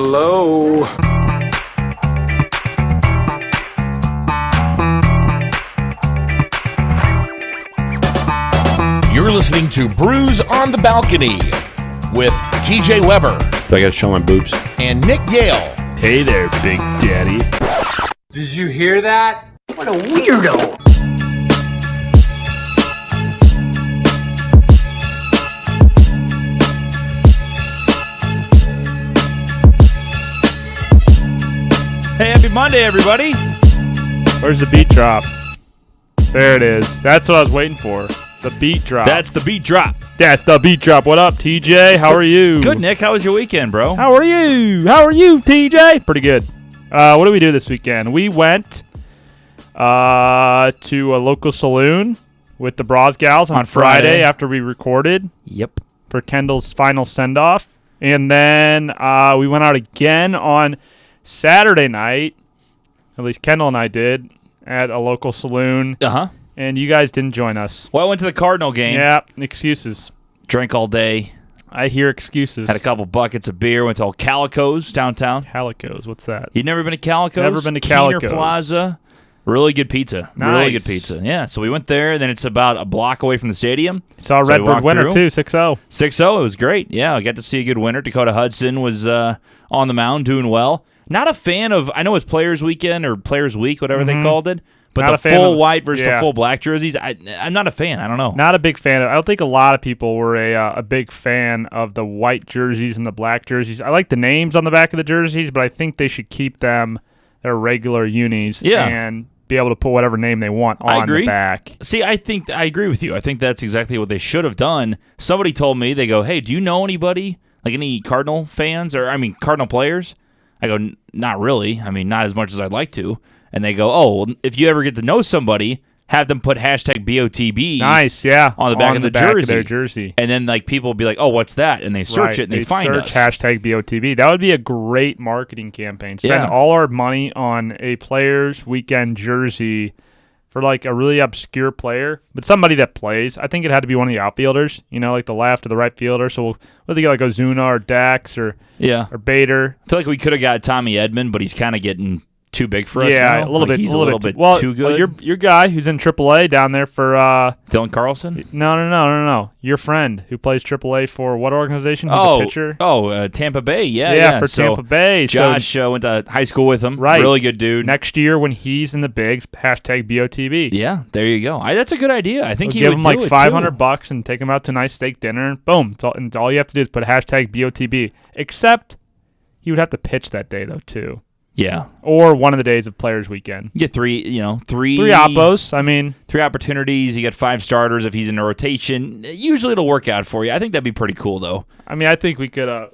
Hello. You're listening to Brews on the Balcony with TJ Weber Do I got to show my boobs? and Nick Yale. Hey there, Big Daddy. Did you hear that? What a weirdo. Hey, happy Monday, everybody. Where's the beat drop? There it is. That's what I was waiting for. The beat drop. That's the beat drop. That's the beat drop. What up, TJ? How are you? Good, Nick. How was your weekend, bro? How are you? How are you, TJ? Pretty good. What did we do this weekend? We went to a local saloon with the Bras Gals on Friday after we recorded Yep. for Kendall's final send-off. And then we went out again on Saturday night, at least Kendall and I did, at a local saloon. Uh-huh. And you guys didn't join us. Well, I went to the Cardinal game. Yeah, excuses. Drank all day. I hear excuses. Had a couple buckets of beer. Went to old Calico's downtown. Calicos, what's that? You'd never been to Calico's? Never been to Keener Calico's. Plaza. Really good pizza. Nice. Really good pizza. Yeah, so we went there. Then it's about a block away from the stadium. Saw So Redbird we walked winner, through. too, 6-0. 6-0. It was great. Yeah, I got to see a good winner. Dakota Hudson was on the mound doing well. Not a fan of, I know it's Players Weekend or Players Week, whatever they called it. But Not a the fan full of- white versus yeah. the full black jerseys, I'm not a fan. I don't know. Not a big fan of I don't think a lot of people were a big fan of the white jerseys and the black jerseys. I like the names on the back of the jerseys, but I think they should keep them their regular unis and be able to put whatever name they want on the back. See, I agree with you. I think that's exactly what they should have done. Somebody told me, they go, hey, do you know anybody, like any Cardinal fans Cardinal players? I go, not really. I mean, not as much as I'd like to. And they go, oh, well, if you ever get to know somebody, have them put hashtag BOTB Nice, yeah. on the back of the jersey. Of their jersey. And then like people will be like, oh, what's that? And they search it and they find search us. hashtag BOTB. That would be a great marketing campaign. Spend all our money on a Players Weekend jersey for like a really obscure player, but somebody that plays. I think it had to be one of the outfielders, like the left or the right fielder. So we'll whether you get like Ozuna or Dax or Bader. I feel like we could have got Tommy Edman, but he's kind of getting too big for us now. Yeah, a little bit. He's a little bit too good. Well, your guy who's in AAA down there for Dylan Carlson? No. Your friend who plays AAA for what organization? Who's the pitcher? Tampa Bay. Yeah. For Tampa Bay. Josh went to high school with him. Right. Really good dude. Next year when he's in the bigs, hashtag BOTB. Yeah, there you go. That's a good idea. I think We'll he give would him do like it $500 and take him out to a nice steak dinner. And boom. And all you have to do is put hashtag BOTB. Except he would have to pitch that day though too. Yeah. Or one of the days of Players Weekend. You get three oppos. I mean, 3 opportunities. You get 5 starters if he's in a rotation. Usually it'll work out for you. I think that'd be pretty cool though. I mean, I think we could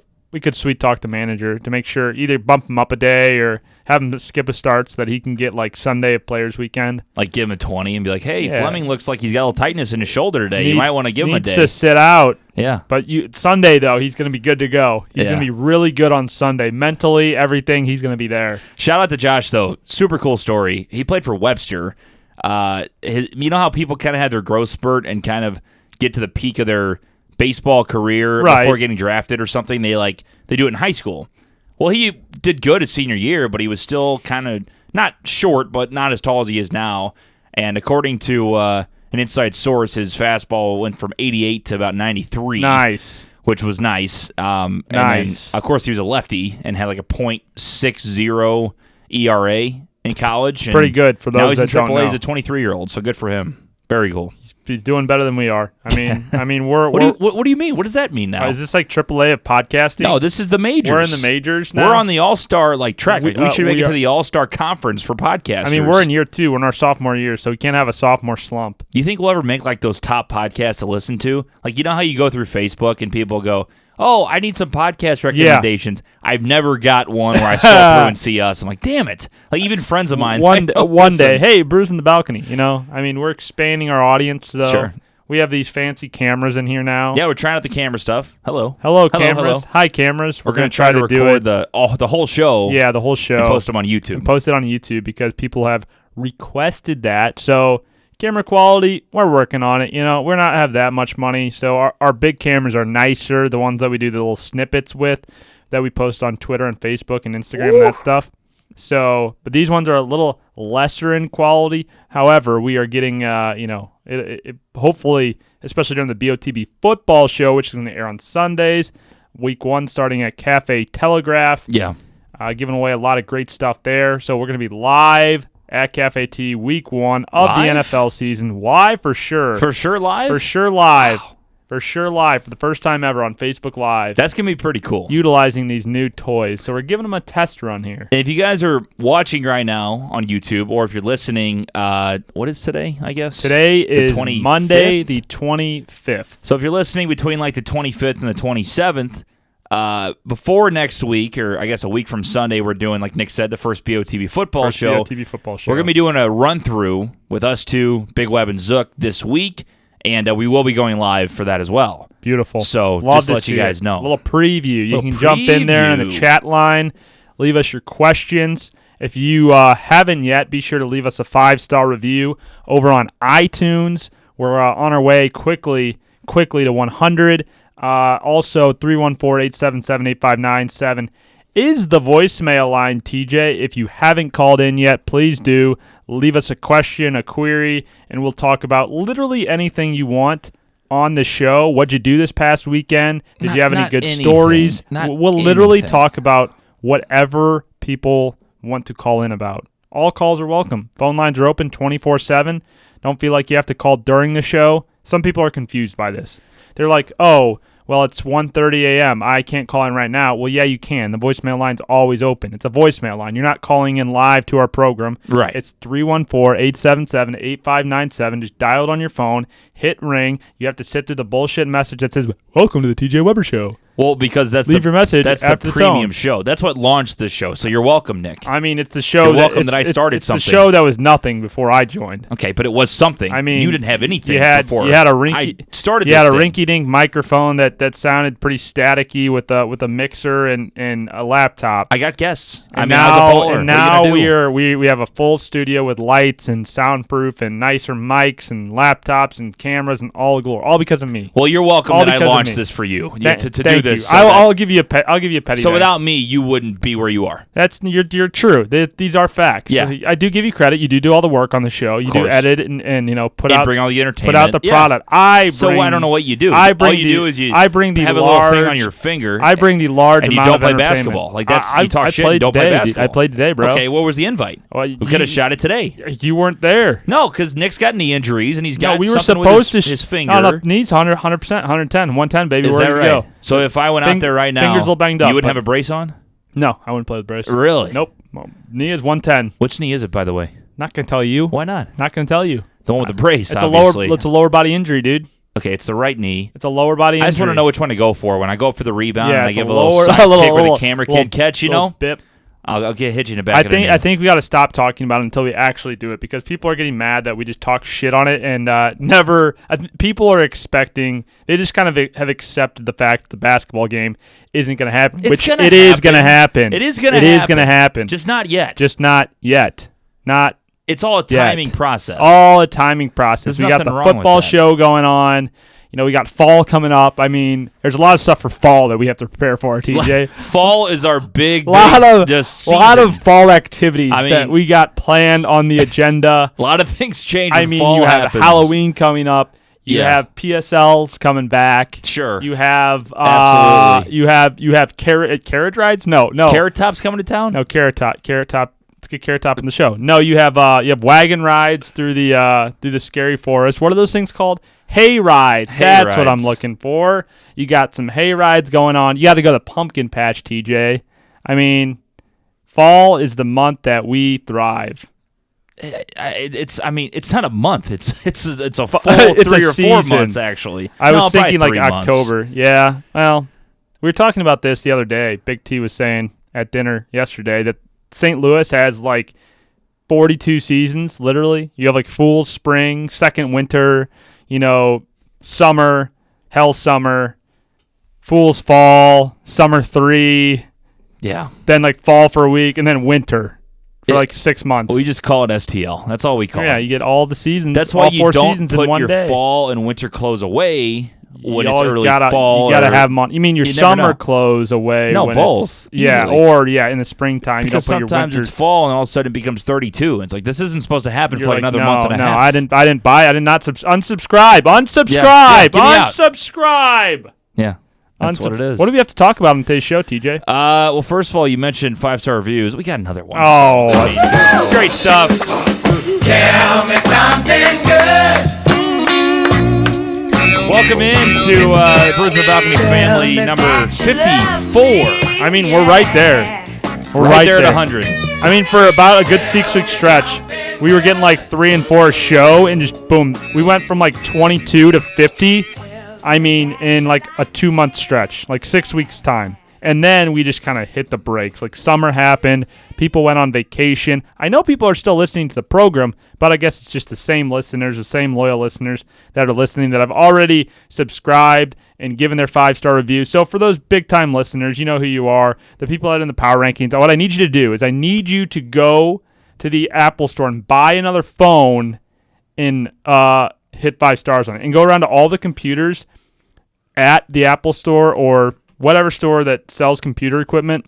sweet talk the manager to make sure either bump him up a day or have him skip a start so that he can get like Sunday of Players Weekend. Like give him a 20 and be like, hey, Fleming looks like he's got a little tightness in his shoulder today. You might want to give him a day. Needs to sit out. Yeah. But Sunday, though, he's going to be good to go. He's going to be really good on Sunday. Mentally, everything, he's going to be there. Shout out to Josh, though. Super cool story. He played for Webster. You know how people kind of have their growth spurt and kind of get to the peak of their baseball career before getting drafted or something? They do it in high school. Well, he did good his senior year, but he was still kind of not short, but not as tall as he is now. And according to an inside source, his fastball went from 88 to about 93. Nice. Which was nice. And then, of course, he was a lefty and had like a .60 ERA in college. And pretty good for those that don't know. Now he's in AAA as a 23-year-old, so good for him. Very cool. He's doing better than we are. I mean, we're. What do you mean? What does that mean now? Is this like AAA of podcasting? No, this is the majors. We're in the majors now. We're on the All-Star track. We should make it to the All-Star conference for podcasters. I mean, we're in year 2. We're in our sophomore year, so we can't have a sophomore slump. You think we'll ever make like those top podcasts to listen to? Like, you know how you go through Facebook and people go, oh, I need some podcast recommendations. Yeah. I've never got one where I scroll through and see us. I'm like, damn it. Like, even friends of mine. One day, hey, Brews in the Balcony, I mean, we're expanding our audience, though. Sure. We have these fancy cameras in here now. Yeah, we're trying out the camera stuff. Hello, cameras. Hello. Hi, cameras. We're going to try to record the whole show. Yeah, the whole show. And post them on YouTube. And post it on YouTube because people have requested that. So camera quality, we're working on it. We're not have that much money, so our big cameras are nicer. The ones that we do the little snippets with. that we post on Twitter and Facebook and Instagram and that stuff. So, but these ones are a little lesser in quality. However, we are getting, hopefully, especially during the BOTB football show, which is going to air on Sundays, week 1 starting at Cafe Telegraph. Yeah. Giving away a lot of great stuff there. So we're going to be live at Cafe T week 1 of the NFL season. Live for sure. For sure live? For sure live. Wow. For sure live for the first time ever on Facebook Live. That's going to be pretty cool. Utilizing these new toys. So we're giving them a test run here. And if you guys are watching right now on YouTube, or if you're listening, what is today, I guess? Today is 25th? Monday the 25th. So if you're listening between like the 25th and the 27th, before next week, or I guess a week from Sunday, we're doing, like Nick said, the first BOTB football show. BOTB football show. We're going to be doing a run-through with us two, Big Web and Zook, this week, and we will be going live for that as well. Beautiful. So Love just to let you see guys it. know. A little preview. You Little can jump in there in the preview. chat line. Leave us your questions. If you haven't yet, be sure to leave us a 5-star review over on iTunes. We're on our way quickly to 100. Also, 314-877-8597 is the voicemail line, TJ. If you haven't called in yet, please do. Leave us a question, a query, and we'll talk about literally anything you want on the show. What'd you do this past weekend? Did you have any good stories? We'll literally talk about whatever people want to call in about. All calls are welcome. Phone lines are open 24/7. Don't feel like you have to call during the show. Some people are confused by this. They're like, oh, well, it's 1:30 a.m. I can't call in right now. Well, yeah, you can. The voicemail line's always open. It's a voicemail line. You're not calling in live to our program. Right. It's 314-877-8597. Just dial it on your phone, hit ring. You have to sit through the bullshit message that says, welcome to the TJ Weber Show. Well, because Leave your message that's after the the tone. premium show. That's what launched the show. So you're welcome, Nick. I mean, it's a show You're welcome that I started it's something. It's a show that was nothing before I joined. Okay, but it was something. I mean, you didn't have anything before. You had a rinky. I started. You had a this thing. rinky-dink microphone that sounded pretty staticky with a mixer and a laptop. I got guests. And I was a bowler. and What are you now gonna do? we have a full studio with lights and soundproof and nicer mics and laptops and cameras and all glory, all because of me. Well, you're welcome all that I because of launched me. this for you Thank to do you. this. So I'll give you a petty. So without thanks. me, you wouldn't be where you are. That's you're true. These are facts. Yeah. So I do give you credit. You do all the work on the show. You do course. edit and put And out bring all the entertainment. Put out the Yeah. product. So I don't know what you do. I bring all you do is you I bring the have large, a little thing on your finger. I bring the large and you amount don't of play entertainment. basketball. Like that's I you talk shit. played And don't today. play basketball. I played today, bro. Okay, what was the invite? Well, we could have shot it today. You weren't there. No, because Nick's got knee injuries and he's got we were something supposed with to his finger. No, knees 100%, 110, 110, baby. Is Where that you right? go? So if I went out there right now, fingers a little banged up, you wouldn't but- have a brace on? No, I wouldn't play with brace. Really? Nope. Well, knee is 110. Which knee is it, by the way? Not gonna tell you. Why not? Not gonna tell you. The one with the brace, It's obviously. It's a lower body injury, dude. Okay, it's the right knee. It's a lower body injury. I just want to know which one to go for. When I go up for the rebound and I it's give a lower, little side kick with a camera little- kid catch, you little know? Bip. I'll get hit you in the back of the knee. I think we got to stop talking about it until we actually do it because people are getting mad that we just talk shit on it and never. People are expecting. They just kind of have accepted the fact that the basketball game isn't going to happen, It's which gonna it is going to happen. happen. It is going to It happen. is going to happen. Just not yet. Just not yet. Not It's all a yet. timing process. All a timing process. There's We got nothing the wrong with football that. show going on. You know, we got fall coming up. I mean, there's a lot of stuff for fall that we have to prepare for, TJ. Fall is our big a lot season. of fall activities I mean- that we got planned on the agenda. A lot of things change I when mean, fall you have happens. Halloween coming up. You Yeah. have PSLs coming back. Sure. You have Absolutely. you have carrot rides. No. Carrot Top's coming to town? No, Carrot Top. Let's get Carrot Top in the show. No, you have wagon rides through the scary forest. What are those things called? Hay rides. Hay That's what I'm rides. looking for. You got some hay rides going on. You got to go to Pumpkin Patch, TJ. I mean, fall is the month that we thrive. It's not a month. It's a full It's a 3 or 4 season. months actually. I was probably thinking like 3 months. October. Yeah. Well, we were talking about this the other day. Big T was saying at dinner yesterday that St. Louis has like 42 seasons, literally. You have like full spring, second winter, summer, hell summer, fool's fall, summer 3, Yeah. then like fall for a week, and then winter for like 6 months. We just call it STL. That's all we call yeah, it. you get all the seasons. That's why all you 4 don't seasons put in one your day. fall and winter clothes away when you it's always early gotta, fall. You got to have them on. You mean your you never summer know. clothes away? No, when both. in the springtime. Because you don't put sometimes your winter. it's fall and all of a sudden it becomes 32. It's like this isn't supposed to happen for like another month and a half. I didn't buy. I did not unsubscribe. Unsubscribe. Yeah, get me out. Unsubscribe. Yeah. That's what it is. What do we have to talk about on today's show, TJ? Well, first of all, you mentioned 5-star reviews. We got another one. Oh, it's great stuff. Tell me something good. Welcome into Brews on the Balcony family number 54. I mean, we're right there. We're right there at there. 100. I mean, for about a good 6-week stretch, we were getting like 3 and 4 a show, and just boom, we went from like 22 to 50. I mean, in like a 2-month stretch, like 6 weeks time. And then we just kind of hit the brakes. Like summer happened. People went on vacation. I know people are still listening to the program, but I guess it's just the same listeners, the same loyal listeners that are listening that have already subscribed and given their 5-star review. So for those big-time listeners, you know who you are, the people that are in the power rankings, what I need you to do is I need you to go to the Apple Store and buy another phone and hit 5 stars on it. And go around to all the computers at the Apple Store or whatever store that sells computer equipment,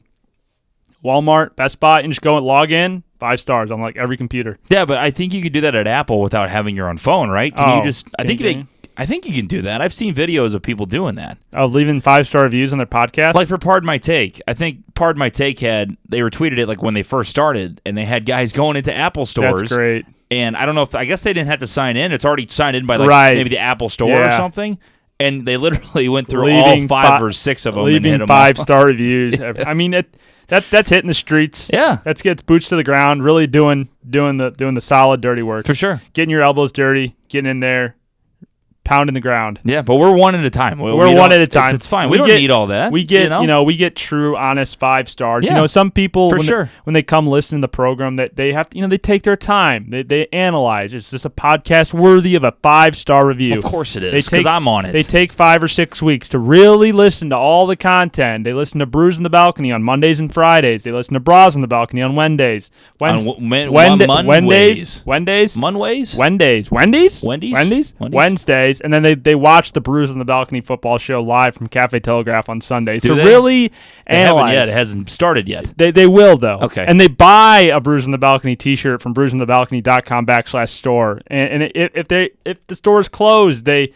Walmart, Best Buy, and just go and log in, 5 stars on like every computer. Yeah, but I think you could do that at Apple without having your own phone, right? Can you just? I think you can do that. I've seen videos of people doing that. Leaving 5-star reviews on their podcast. Like for Pardon My Take, I think Pardon My Take they retweeted it like when they first started, and they had guys going into Apple stores. That's great. And I don't know I guess they didn't have to sign in. It's already signed in by like maybe the Apple Store or something. And they literally went through all 5 or 6 of them and hit them 5-star reviews. I mean, that's hitting the streets. Yeah, that's gets boots to the ground. Really doing the solid dirty work for sure. Getting your elbows dirty, getting in there, pounding the ground. Yeah, but we're one at a time. We're one at a time. It's fine. We don't need all that. We get we get true, honest 5 stars. Yeah, some people when they come listen to the program that they have to they take their time. They analyze. It's just a podcast worthy of a 5-star review. Of course it is, because I'm on it. They take 5 or 6 weeks to really listen to all the content. They listen to Brews on the Balcony on Mondays and Fridays. They listen to Bras on the Balcony on Wednesdays. Wednesdays, and then they watch the Brews on the Balcony football show live from Cafe Telegraph on Sundays. Really analyze. It hasn't started yet. They will, though. Okay. And they buy a Brews on the Balcony t-shirt from brewsonthebalcony.com/store. And if the store is closed, they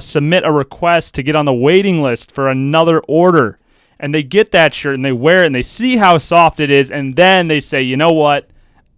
submit a request to get on the waiting list for another order. And they get that shirt and they wear it and they see how soft it is. And then they say, you know what?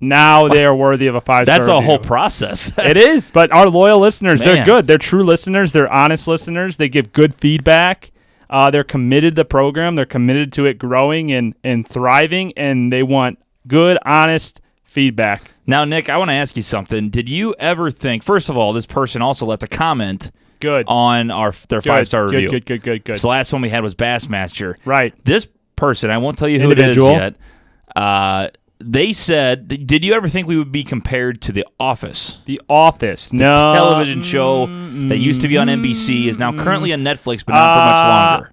Now they are worthy of a 5-star That's review. a whole process. It is, but our loyal listeners, Man. they're good. They're true listeners. They're honest listeners. They give good feedback. They're committed to the program. They're committed to it growing and thriving, and they want good, honest feedback. Now, Nick, I want to ask you something. Did you ever think, first of all, this person also left a comment on their 5-star review. Good. So the last one we had was Bassmaster. Right. This person, I won't tell you who Individual. it is yet, they said, did you ever think we would be compared to The Office? The Office. The television show that used to be on NBC is now currently on Netflix, but not for much longer.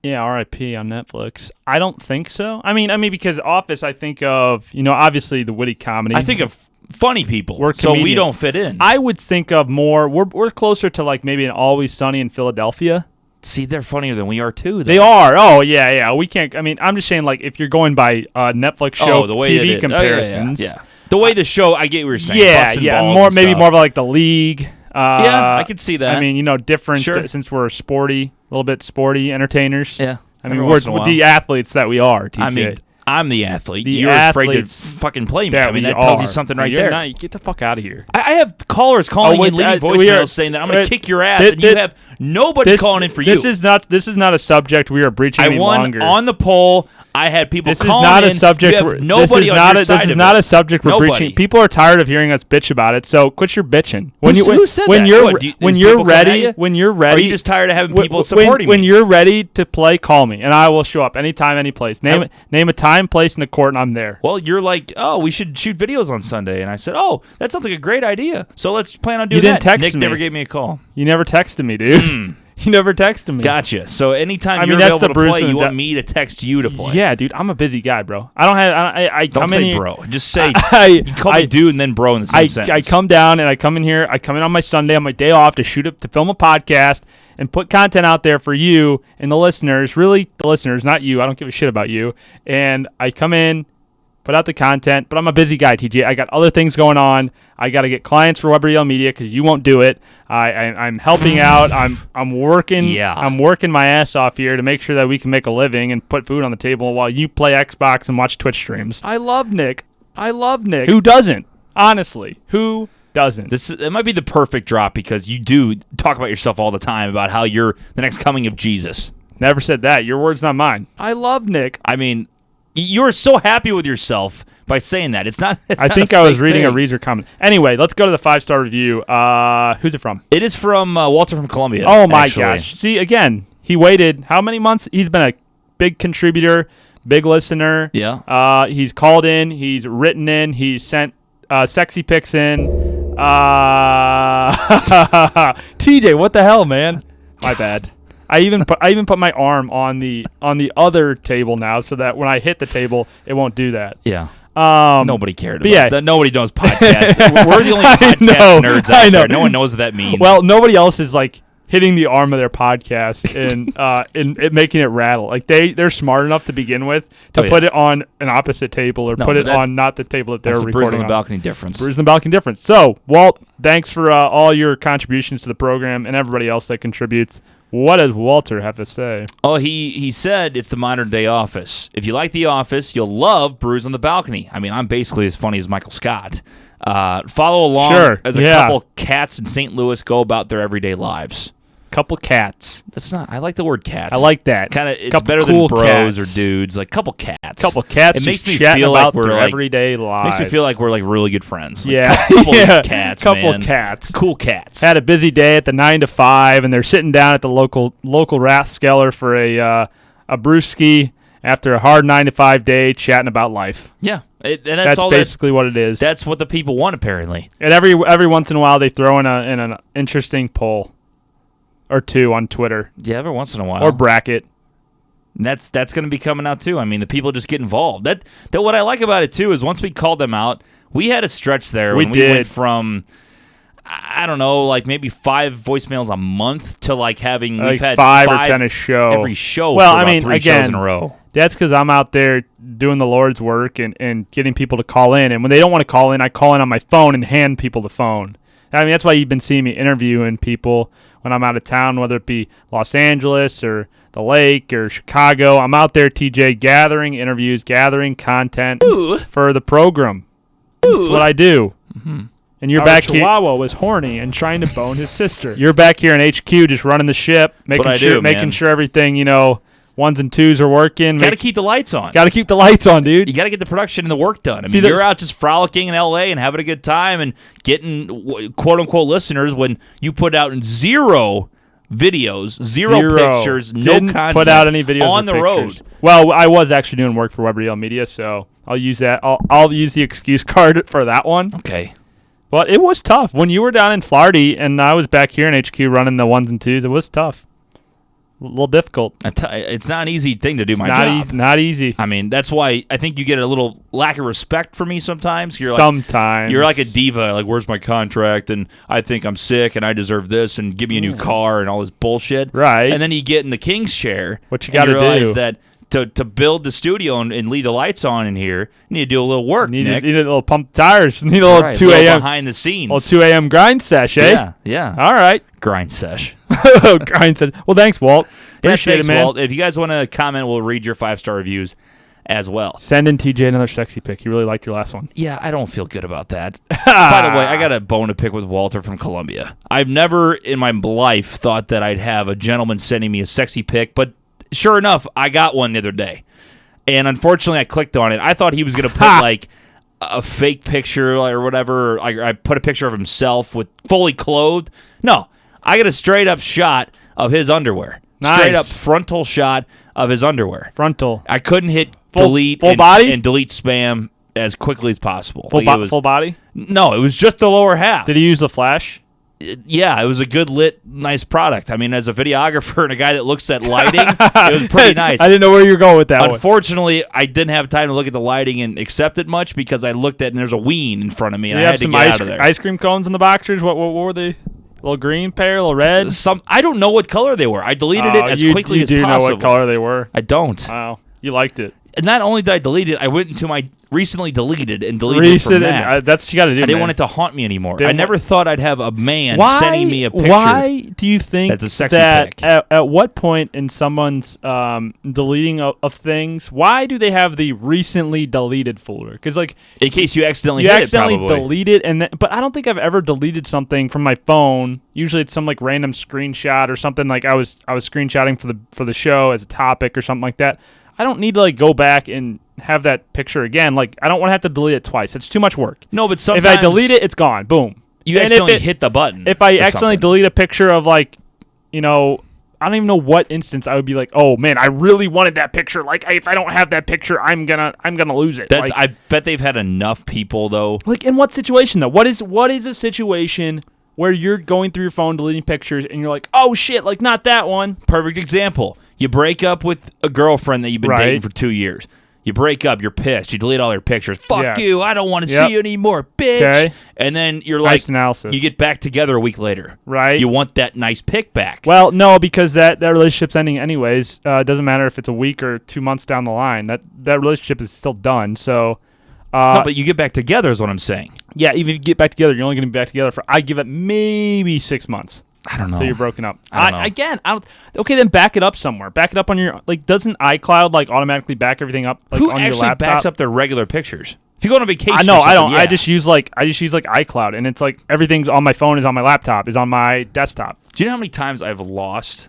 Yeah, R.I.P. on Netflix. I don't think so. I mean, because Office, I think of, obviously the witty comedy. I think of funny people, we're so we don't fit in. I would think of more, we're closer to like maybe an Always Sunny in Philadelphia. See, they're funnier than we are, too, though. They are. Oh, yeah. We can't. I mean, I'm just saying, like, if you're going by Netflix show the way TV comparisons. Yeah. The way the show, I get what you're saying. Yeah. More of like The League. Yeah, I could see that. I mean, different since we're a little bit sporty entertainers. Yeah. I mean, we're the athletes that we are, TJ. I mean, I'm the athlete. You're afraid to fucking play me. I mean, that tells you something right there. You get the fuck out of here. I have callers calling in, leaving voicemails saying that I'm going to kick your ass, and you have nobody calling in for you. This is not a subject we are breaching any longer. I won on the poll. I had people calling in. This is not a subject. Nobody on your side This is not a subject we're breaching. People are tired of hearing us bitch about it, so quit your bitching. Who said that? When you're ready, are you just tired of having people supporting me? When you're ready to play, call me, and I will show up anytime, any place. Name a time, place, and a court, and I'm there. Well, you're like, oh, we should shoot videos on Sunday, and I said, oh, that sounds like a great idea. So let's plan on doing that. You didn't text me. Nick never gave me a call. You never texted me, dude. You never texted me. Gotcha. So anytime I mean, you're that's available the to play, Bruce you want me to text you to play. Yeah, dude, I'm a busy guy, bro. I don't have. I Don't come say in here, bro. Just say you call me dude and then bro in the same sentence. I come down and I come in here. I come in on my Sunday on my day off to film a podcast and put content out there for you and the listeners. Really, the listeners, not you. I don't give a shit about you. And I come in, put out the content, but I'm a busy guy, TJ. I got other things going on. I got to get clients for Web Real Media because you won't do it. I'm helping out. I'm working. Yeah. I'm working my ass off here to make sure that we can make a living and put food on the table while you play Xbox and watch Twitch streams. I love Nick. Who doesn't? Honestly, who doesn't? It might be the perfect drop because you do talk about yourself all the time about how you're the next coming of Jesus. Never said that. Your words, not mine. I love Nick. I mean, you're so happy with yourself by saying that. It's not. I think I was reading a reader comment. Anyway, let's go to the 5-star review. Who's it from? It is from Walter from Columbia. Oh my gosh! See, again, he waited how many months? He's been a big contributor, big listener. Yeah. He's called in. He's written in. He's sent sexy pics in. TJ, what the hell, man? My bad. I even put my arm on the other table now so that when I hit the table, it won't do that. Yeah. Nobody cared about yeah. that. Nobody knows podcasts. We're the only podcast nerds out there. No one knows what that means. Well, nobody else is like hitting the arm of their podcast and making it rattle. Like they're smart enough to begin with to put it on an opposite table or put it on not the table that they're recording Brews on the on. Balcony difference. Brews on the Balcony difference. So, Walt, thanks for all your contributions to the program and everybody else that contributes. What does Walter have to say? Oh, he said it's the modern day Office. If you like The Office, you'll love Brews on the Balcony. I mean, I'm basically as funny as Michael Scott. Follow along as a couple cats in St. Louis go about their everyday lives. Couple cats. That's not. I like the word cats. I like that. Kind of. It's couple better cool than bros cats. or dudes. Like couple cats. Couple cats. It makes me chatting feel about like we're their like everyday lives. Makes me feel like we're like really good friends. Like, Yeah. couple of these cats. Couple man. cats. Cool cats. Had a busy day at the 9 to 5, and they're sitting down at the local Rathskeller for a brewski after a hard 9 to 5 day, chatting about life. Yeah. And that's all basically what it is. That's what the people want, apparently. And every once in a while, they throw in an interesting poll or two on Twitter. Yeah, every once in a while. Or bracket. And that's going to be coming out too. I mean, the people just get involved. That what I like about it too is once we called them out, we had a stretch there when we went from I don't know, like maybe 5 voicemails a month to like having like we've had 5 or 10 a show. Every show. Well, for about I mean, 3 again, shows in a row. That's because I'm out there doing the Lord's work and getting people to call in. And when they don't want to call in, I call in on my phone and hand people the phone. I mean, that's why you've been seeing me interviewing people when I'm out of town, whether it be Los Angeles or the Lake or Chicago. I'm out there, TJ, gathering interviews, gathering content for the program. That's what I do. Mm-hmm. And you're back here. Chihuahua was horny and trying to bone his sister. You're back here in HQ just running the ship, making sure everything, ones and twos are working. Got to keep the lights on. Got to keep the lights on, dude. You got to get the production and the work done. I mean, you're out just frolicking in LA and having a good time and getting quote-unquote listeners when you put out 0 videos, 0 pictures, Didn't no content. Put out any videos on the pictures. road. Well, I was actually doing work for Web Real Media, so I'll use that. I'll use the excuse card for that one. Okay. But it was tough. When you were down in Florida and I was back here in HQ running the ones and twos, it was tough. A little difficult. It's not an easy thing to do my job. Not easy. I mean, that's why I think you get a little lack of respect for me sometimes. You're like a diva. Like, where's my contract? And I think I'm sick and I deserve this and give me a new car and all this bullshit. Right. And then you get in the king's chair. What you got to do. Realize that to build the studio and leave the lights on in here, you need to do a little work, Nick. Need a little pump tires. Need a little 2 a.m. behind the scenes. A little 2 a.m. grind sesh, eh? Yeah. All right. Grind sesh. Grind sesh. Well, thanks, Walt. Appreciate it, man. Walt. If you guys want to comment, we'll read your 5-star reviews as well. Send in TJ another sexy pic. You really liked your last one. Yeah, I don't feel good about that. By the way, I got a bone to pick with Walter from Columbia. I've never in my life thought that I'd have a gentleman sending me a sexy pic, but sure enough, I got one the other day. And unfortunately, I clicked on it. I thought he was going to put like a fake picture or whatever. I put a picture of himself with fully clothed. No, I got a straight up shot of his underwear. Nice. Straight up frontal shot of his underwear. Frontal. I couldn't hit full body and delete spam as quickly as possible. Full body? No, it was just the lower half. Did he use the flash? Yeah, it was a good lit, nice product. I mean, as a videographer and a guy that looks at lighting, it was pretty nice. I didn't know where you were going with that. Unfortunately, I didn't have time to look at the lighting and accept it much because I looked at and there's a ween in front of me and I had to get out of there. Ice cream cones in the boxers. What were they? A little green pair, a little red. I don't know what color they were. I deleted it as quickly as possible. You do know what color they were? I don't. Wow, you liked it. And not only did I delete it, I went into my recently deleted and deleted it from that. That's what you got to do. I didn't want it to haunt me anymore. I never thought I'd have a man sending me a picture. Why do you think that's a sexy that pic. At what point in someone's deleting of things, why do they have the recently deleted folder? Because like in case you accidentally delete it, but I don't think I've ever deleted something from my phone. Usually it's some like random screenshot or something like I was screenshotting for the show as a topic or something like that. I don't need to like go back and have that picture again. Like I don't want to have to delete it twice. It's too much work. No, but sometimes if I delete it, it's gone. Boom. You accidentally hit the button. If I accidentally delete a picture of like, I don't even know what instance I would be like, oh man, I really wanted that picture. Like if I don't have that picture, I'm gonna lose it. I bet they've had enough people though. Like in what situation though? What is a situation where you're going through your phone deleting pictures and you're like, oh shit, like not that one. Perfect example. You break up with a girlfriend that you've been dating for 2 years. You break up, you're pissed. You delete all their pictures. Fuck you, I don't want to see you anymore, bitch. Okay. And then you're like, analysis. You get back together a week later. Right. You want that nice pic back. Well, no, because that relationship's ending anyways. It doesn't matter if it's a week or 2 months down the line. That relationship is still done. So, no, but you get back together is what I'm saying. Yeah, even if you get back together, you're only going to be back together for, I give it maybe 6 months. I don't know. Until you're broken up. I don't know. Again, okay, then back it up somewhere. Back it up on your, like, doesn't iCloud, like, automatically back everything up, like, Who on your laptop? Who actually backs up their regular pictures? If you go on a vacation I don't. Yeah. I just use, like, iCloud, and it's, like, everything's on my phone is on my laptop, is on my desktop. Do you know how many times I've lost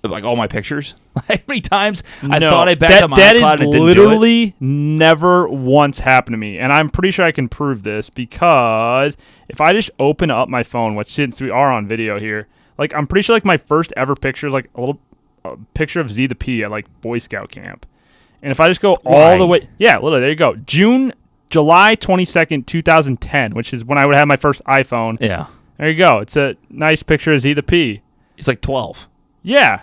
all my pictures? How many times I thought I backed up my iCloud and it didn't do it? That is literally never once happened to me, and I'm pretty sure I can prove this because if I just open up my phone, which since we are on video here, like I'm pretty sure like my first ever picture is like a little picture of Z the P at like Boy Scout camp, and if I just go all the way, literally there you go, July 22nd, 2010, which is when I would have my first iPhone. Yeah, there you go. It's a nice picture of Z the P. It's like 12. Yeah.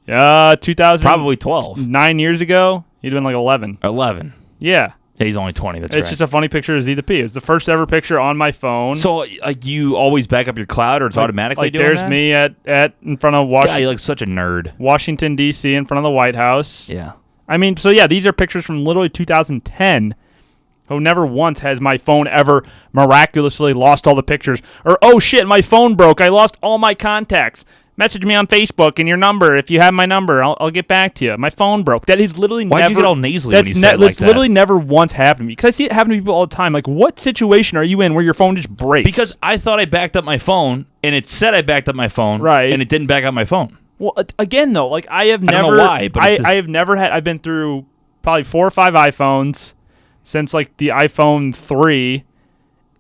2000. Probably 12. 9 years ago, he'd been like 11. 11. Yeah. Yeah, he's only 20. That's right. It's just a funny picture of Z the P. It's the first ever picture on my phone. So, like, you always back up your cloud, or it's automatically doing there's that? me at in front of Washington. Yeah, you look such a nerd. Washington D.C. in front of the White House. Yeah. I mean, so yeah, these are pictures from literally 2010. Oh, never once has my phone ever miraculously lost all the pictures, or oh shit, my phone broke. I lost all my contacts. Message me on Facebook and your number. If you have my number, I'll get back to you. My phone broke. That is literally Why'd never. You get all nasally when you said it like That's literally never once happened to me. Because I see it happen to people all the time. Like, what situation are you in where your phone just breaks? Because I thought I backed up my phone, and it said I backed up my phone, right? And it didn't back up my phone. Well, again though, like I have never. I don't know why, but I have never had. I've been through probably 4 or 5 iPhones since like the iPhone 3.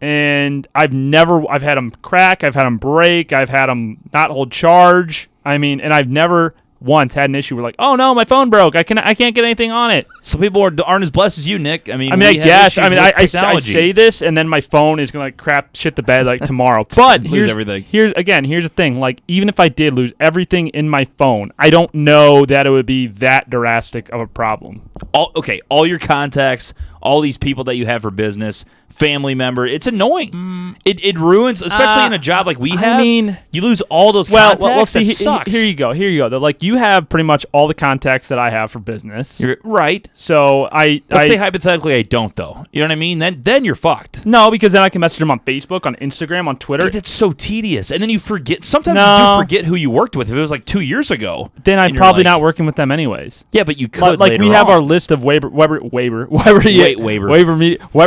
And I've had them crack, I've had them break, I've had them not hold charge. I mean, and I've never once had an issue where like, oh no, my phone broke. I can't get anything on it. Some people aren't as blessed as you, Nick. I guess. I say this, and then my phone is gonna like shit the bed like tomorrow. But lose everything. Here's the thing. Like, even if I did lose everything in my phone, I don't know that it would be that drastic of a problem. All your contacts, all these people that you have for business, family member, it's annoying. It ruins, especially in a job like we have. I mean, you lose all those contacts. Well, see, that sucks. Here you go. Like, you have pretty much all the contacts that I have for business. You're right. So let's say hypothetically I don't, though. You know what I mean? Then you're fucked. No, because then I can message them on Facebook, on Instagram, on Twitter. Dude, that's so tedious. And then you forget. Sometimes you do forget who you worked with. If it was like 2 years ago, then I'm probably not working with them anyways. Yeah, but you could. Like we have our list of Weber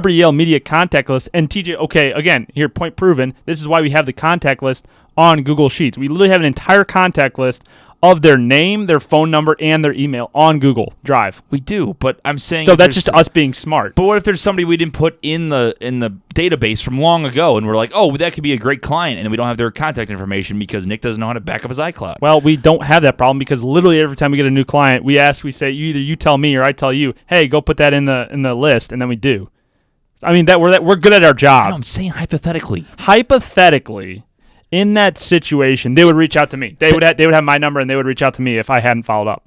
Yale Media contact list. And TJ, okay, again, here, point proven. This is why we have the contact list on Google Sheets. We literally have an entire contact list of their name, their phone number, and their email on Google Drive. We do, but I'm saying... So that's just us being smart. But what if there's somebody we didn't put in the database from long ago, and we're like, oh, that could be a great client, and then we don't have their contact information because Nick doesn't know how to back up his iCloud? Well, we don't have that problem because literally every time we get a new client, we say, either you tell me or I tell you, hey, go put that in the list, and then we do. I mean, we're good at our job. No, I'm saying hypothetically. Hypothetically, in that situation, they would reach out to me. They would have my number, and they would reach out to me if I hadn't followed up.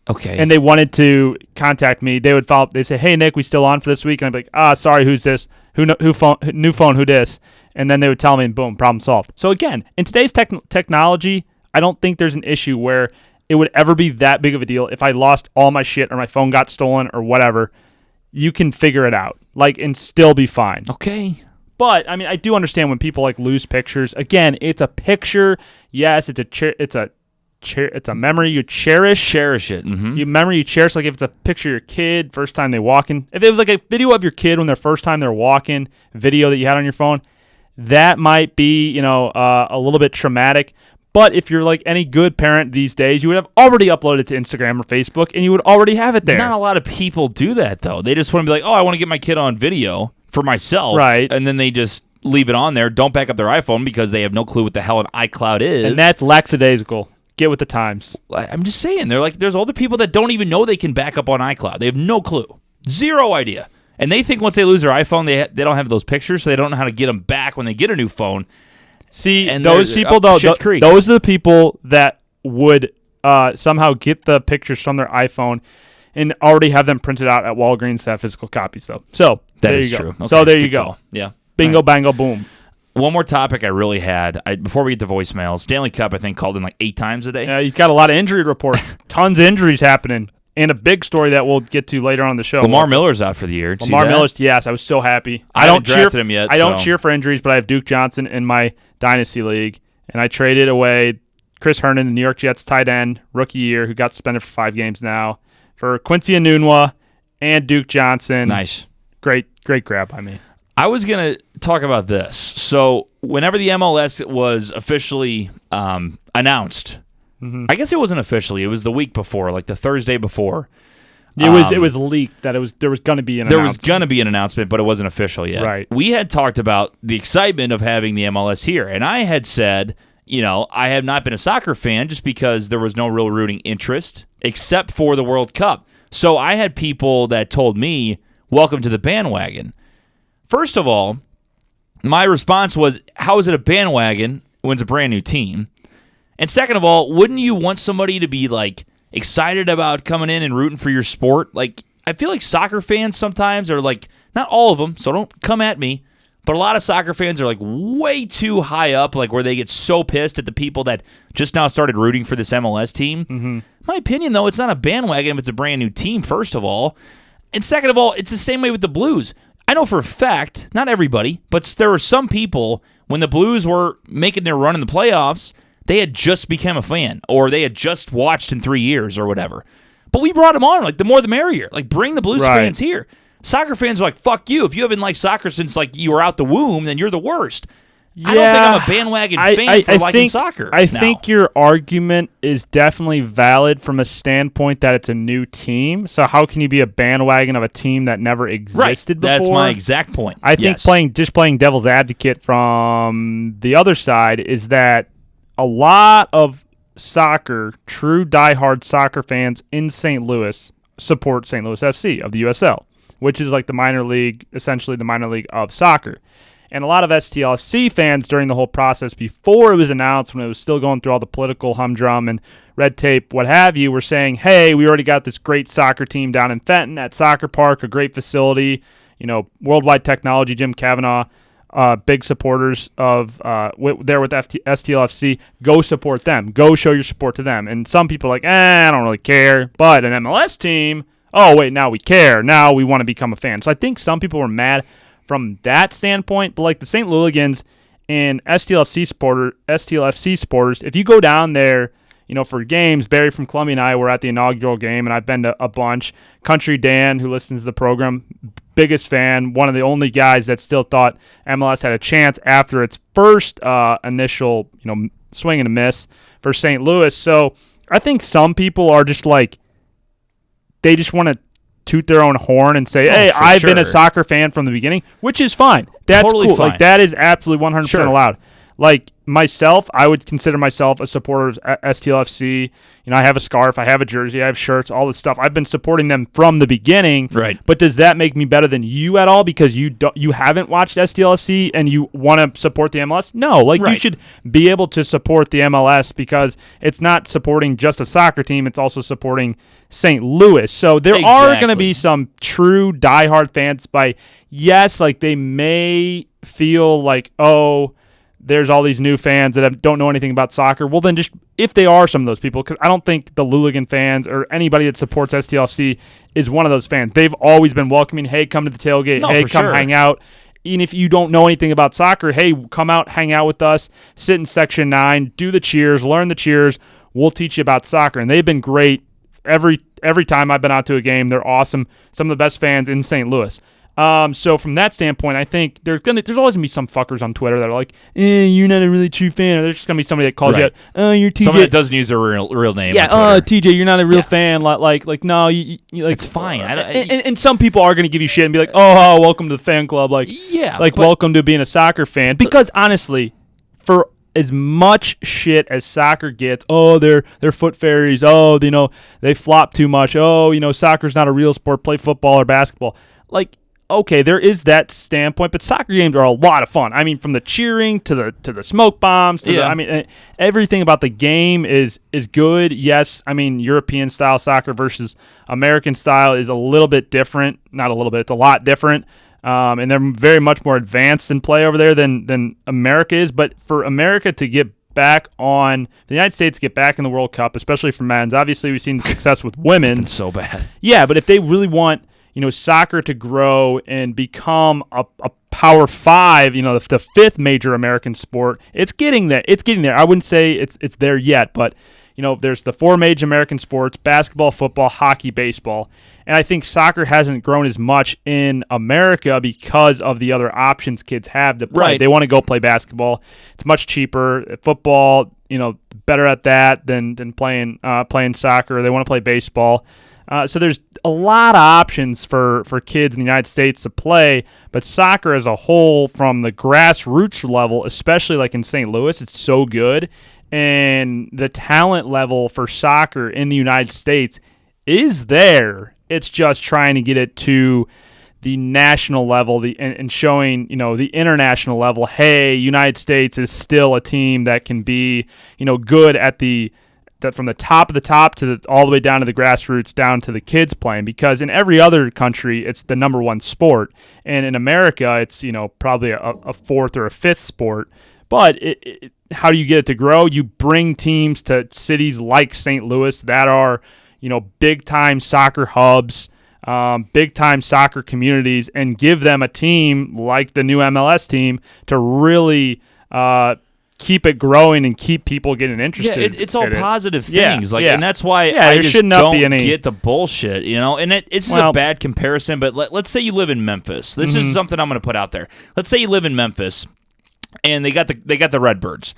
Okay. And they wanted to contact me. They would follow up. They say, "Hey, Nick, we still on for this week?" And I'd be like, sorry, who's this? New phone, who this? And then they would tell me, and boom, problem solved. So again, in today's technology, I don't think there's an issue where it would ever be that big of a deal if I lost all my shit or my phone got stolen or whatever. You can figure it out, and still be fine. Okay. But I mean, I do understand when people lose pictures. Again, it's a picture. Yes, it's a memory you cherish. Cherish it. Mm-hmm. Memory you cherish. Like if it's a picture of your kid first time they walking. If it was like a video of your kid when their first time they're walking, video that you had on your phone, that might be a little bit traumatic. But if you're like any good parent these days, you would have already uploaded it to Instagram or Facebook, and you would already have it there. Not a lot of people do that, though. They just want to be like, I want to get my kid on video for myself. Right. And then they just leave it on there, don't back up their iPhone because they have no clue what the hell an iCloud is. And that's lackadaisical. Get with the times. I'm just saying, there's older people that don't even know they can back up on iCloud. They have no clue. Zero idea. And they think once they lose their iPhone, they don't have those pictures, so they don't know how to get them back when they get a new phone. See, and those people, those are the people that would somehow get the pictures from their iPhone and already have them printed out at Walgreens to have physical copies, though. So that there is you go. True. Okay, so there you go. Call. Yeah. Bingo, right. Bango, boom. One more topic I really had before we get to voicemails. Stanley Cup, I think, called in 8 times a day. Yeah, he's got a lot of injury reports. Tons of injuries happening. And a big story that we'll get to later on the show. Lamar Miller's out for the year. Lamar Miller's, yes, I was so happy. I don't cheer him yet. I don't cheer for injuries, but I have Duke Johnson in my Dynasty League, and I traded away Chris Herndon, the New York Jets tight end, rookie year, who got suspended for 5 games now, for Quincy Enunwa and Duke Johnson. Nice. Great grab by me. I was going to talk about this. So whenever the MLS was officially announced, I guess it wasn't officially. It was the week before, like the Thursday before. It was leaked that there was going to be an announcement. There was going to be an announcement, but it wasn't official yet. Right. We had talked about the excitement of having the MLS here, and I had said, I have not been a soccer fan just because there was no real rooting interest except for the World Cup. So I had people that told me, welcome to the bandwagon. First of all, my response was, how is it a bandwagon when it's a brand new team? And second of all, wouldn't you want somebody to be excited about coming in and rooting for your sport? I feel like soccer fans sometimes are not all of them, so don't come at me, but a lot of soccer fans are way too high up, where they get so pissed at the people that just now started rooting for this MLS team. Mm-hmm. My opinion, though, it's not a bandwagon if it's a brand new team, first of all. And second of all, it's the same way with the Blues. I know for a fact, not everybody, but there were some people when the Blues were making their run in the playoffs, they had just become a fan, or they had just watched in 3 years or whatever. But we brought them on, the more the merrier. Bring the Blues fans here. Soccer fans are like, fuck you. If you haven't liked soccer since you were out the womb, then you're the worst. Yeah, I don't think I'm a bandwagon fan for liking soccer. I think your argument is definitely valid from a standpoint that it's a new team. So how can you be a bandwagon of a team that never existed before? That's my exact point. I think playing devil's advocate from the other side is that a lot of true diehard soccer fans in St. Louis support St. Louis FC of the USL, which is the minor league, essentially the minor league of soccer. And a lot of STLFC fans during the whole process before it was announced, when it was still going through all the political humdrum and red tape, what have you, were saying, hey, we already got this great soccer team down in Fenton at Soccer Park, a great facility, worldwide technology, Jim Kavanaugh, big supporters of there with STLFC. Go support them. Go show your support to them. And some people are like, I don't really care. But an MLS team, oh, wait, now we care. Now we want to become a fan. So I think some people were mad from that standpoint, but the St. Louligans and STLFC supporters, if you go down there, for games, Barry from Columbia and I were at the inaugural game, and I've been to a bunch. Country Dan, who listens to the program, biggest fan, one of the only guys that still thought MLS had a chance after its first initial, swing and a miss for St. Louis. So I think some people are just they just want to toot their own horn and say, hey, I've been a soccer fan from the beginning, which is fine. That's totally cool. fine. That is absolutely 100% allowed. Like myself, I would consider myself a supporter of STLFC. I have a scarf, I have a jersey, I have shirts, all this stuff. I've been supporting them from the beginning. Right. But does that make me better than you at all because you haven't watched STLFC and you want to support the MLS? No. Like you should be able to support the MLS because it's not supporting just a soccer team, it's also supporting St. Louis. So there are going to be some true diehard fans like they may feel like, oh, there's all these new fans that don't know anything about soccer. Well, then just if they are some of those people, because I don't think the Luligan fans or anybody that supports STLFC is one of those fans. They've always been welcoming. Hey, come to the tailgate. Hey, come hang out. Even if you don't know anything about soccer, hey, come out, hang out with us, sit in Section 9, do the cheers, learn the cheers. We'll teach you about soccer. And they've been great every time I've been out to a game. They're awesome. Some of the best fans in St. Louis. So from that standpoint, I think there's always gonna be some fuckers on Twitter that are like, you're not a really true fan. Or there's just gonna be somebody that calls you out, you're TJ. Someone that doesn't use their real name. Yeah, TJ, you're not a real fan. Like no, you like it's fine. And some people are gonna give you shit and be like, welcome to the fan club. Welcome to being a soccer fan. Because honestly, for as much shit as soccer gets, they're foot fairies. They flop too much. Soccer's not a real sport. Play football or basketball. Okay, there is that standpoint, but soccer games are a lot of fun. I mean, from the cheering to the smoke bombs to everything about the game is good. Yes, I mean, European style soccer versus American style is a little bit different. Not a little bit, it's a lot different. And they're very much more advanced in play over there than America is. But for America to get back on the United States to get back in the World Cup, especially for men's, obviously we've seen the success with women. It's been so bad. Yeah, but if they really want soccer to grow and become a Power 5, the fifth major American sport, it's getting there. I wouldn't say it's there yet, but there's the 4 major American sports: basketball, football, hockey, baseball. And I think soccer hasn't grown as much in America because of the other options kids have to play. Right. They want to go play basketball. It's much cheaper. Football, better at that than playing soccer. They want to play baseball. So there's a lot of options for kids in the United States to play, but soccer as a whole, from the grassroots level, especially like in St. Louis, it's so good. And the talent level for soccer in the United States is there. It's just trying to get it to the national level and showing, the international level, hey, United States is still a team that can be, good at that from the top of the top to all the way down to the grassroots, down to the kids playing. Because in every other country, it's the number one sport. And in America, it's, probably a fourth or a fifth sport. But how do you get it to grow? You bring teams to cities like St. Louis that are, big-time soccer hubs, big-time soccer communities, and give them a team like the new MLS team to really keep it growing and keep people getting interested. Yeah, it's all positive things. Yeah. And that's why I just don't get the bullshit, And it's a bad comparison, but let's say you live in Memphis. This is something I'm going to put out there. Let's say you live in Memphis, and they got the Redbirds.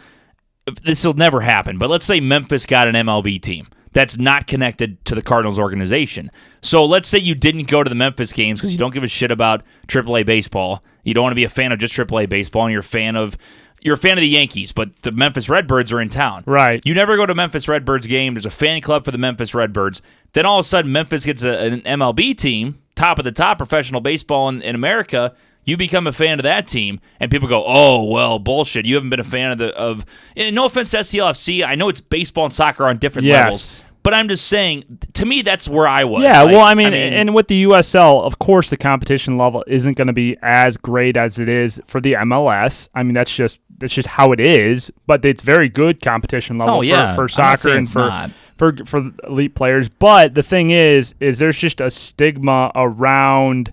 This will never happen, but let's say Memphis got an MLB team that's not connected to the Cardinals organization. So let's say you didn't go to the Memphis games because you don't give a shit about AAA baseball. You don't want to be a fan of just AAA baseball, and you're a fan of the Yankees, but the Memphis Redbirds are in town. Right. You never go to a Memphis Redbirds game. There's a fan club for the Memphis Redbirds. Then all of a sudden, Memphis gets an MLB team, top of the top professional baseball in America. You become a fan of that team, and people go, oh, well, bullshit. You haven't been a fan of and no offense to STLFC. I know it's baseball and soccer on different levels. But I'm just saying, to me, that's where I was. Yeah, and with the USL, of course, the competition level isn't going to be as great as it is for the MLS. I mean, that's just how it is. But it's very good competition level for soccer and for elite players. But the thing is there's just a stigma around,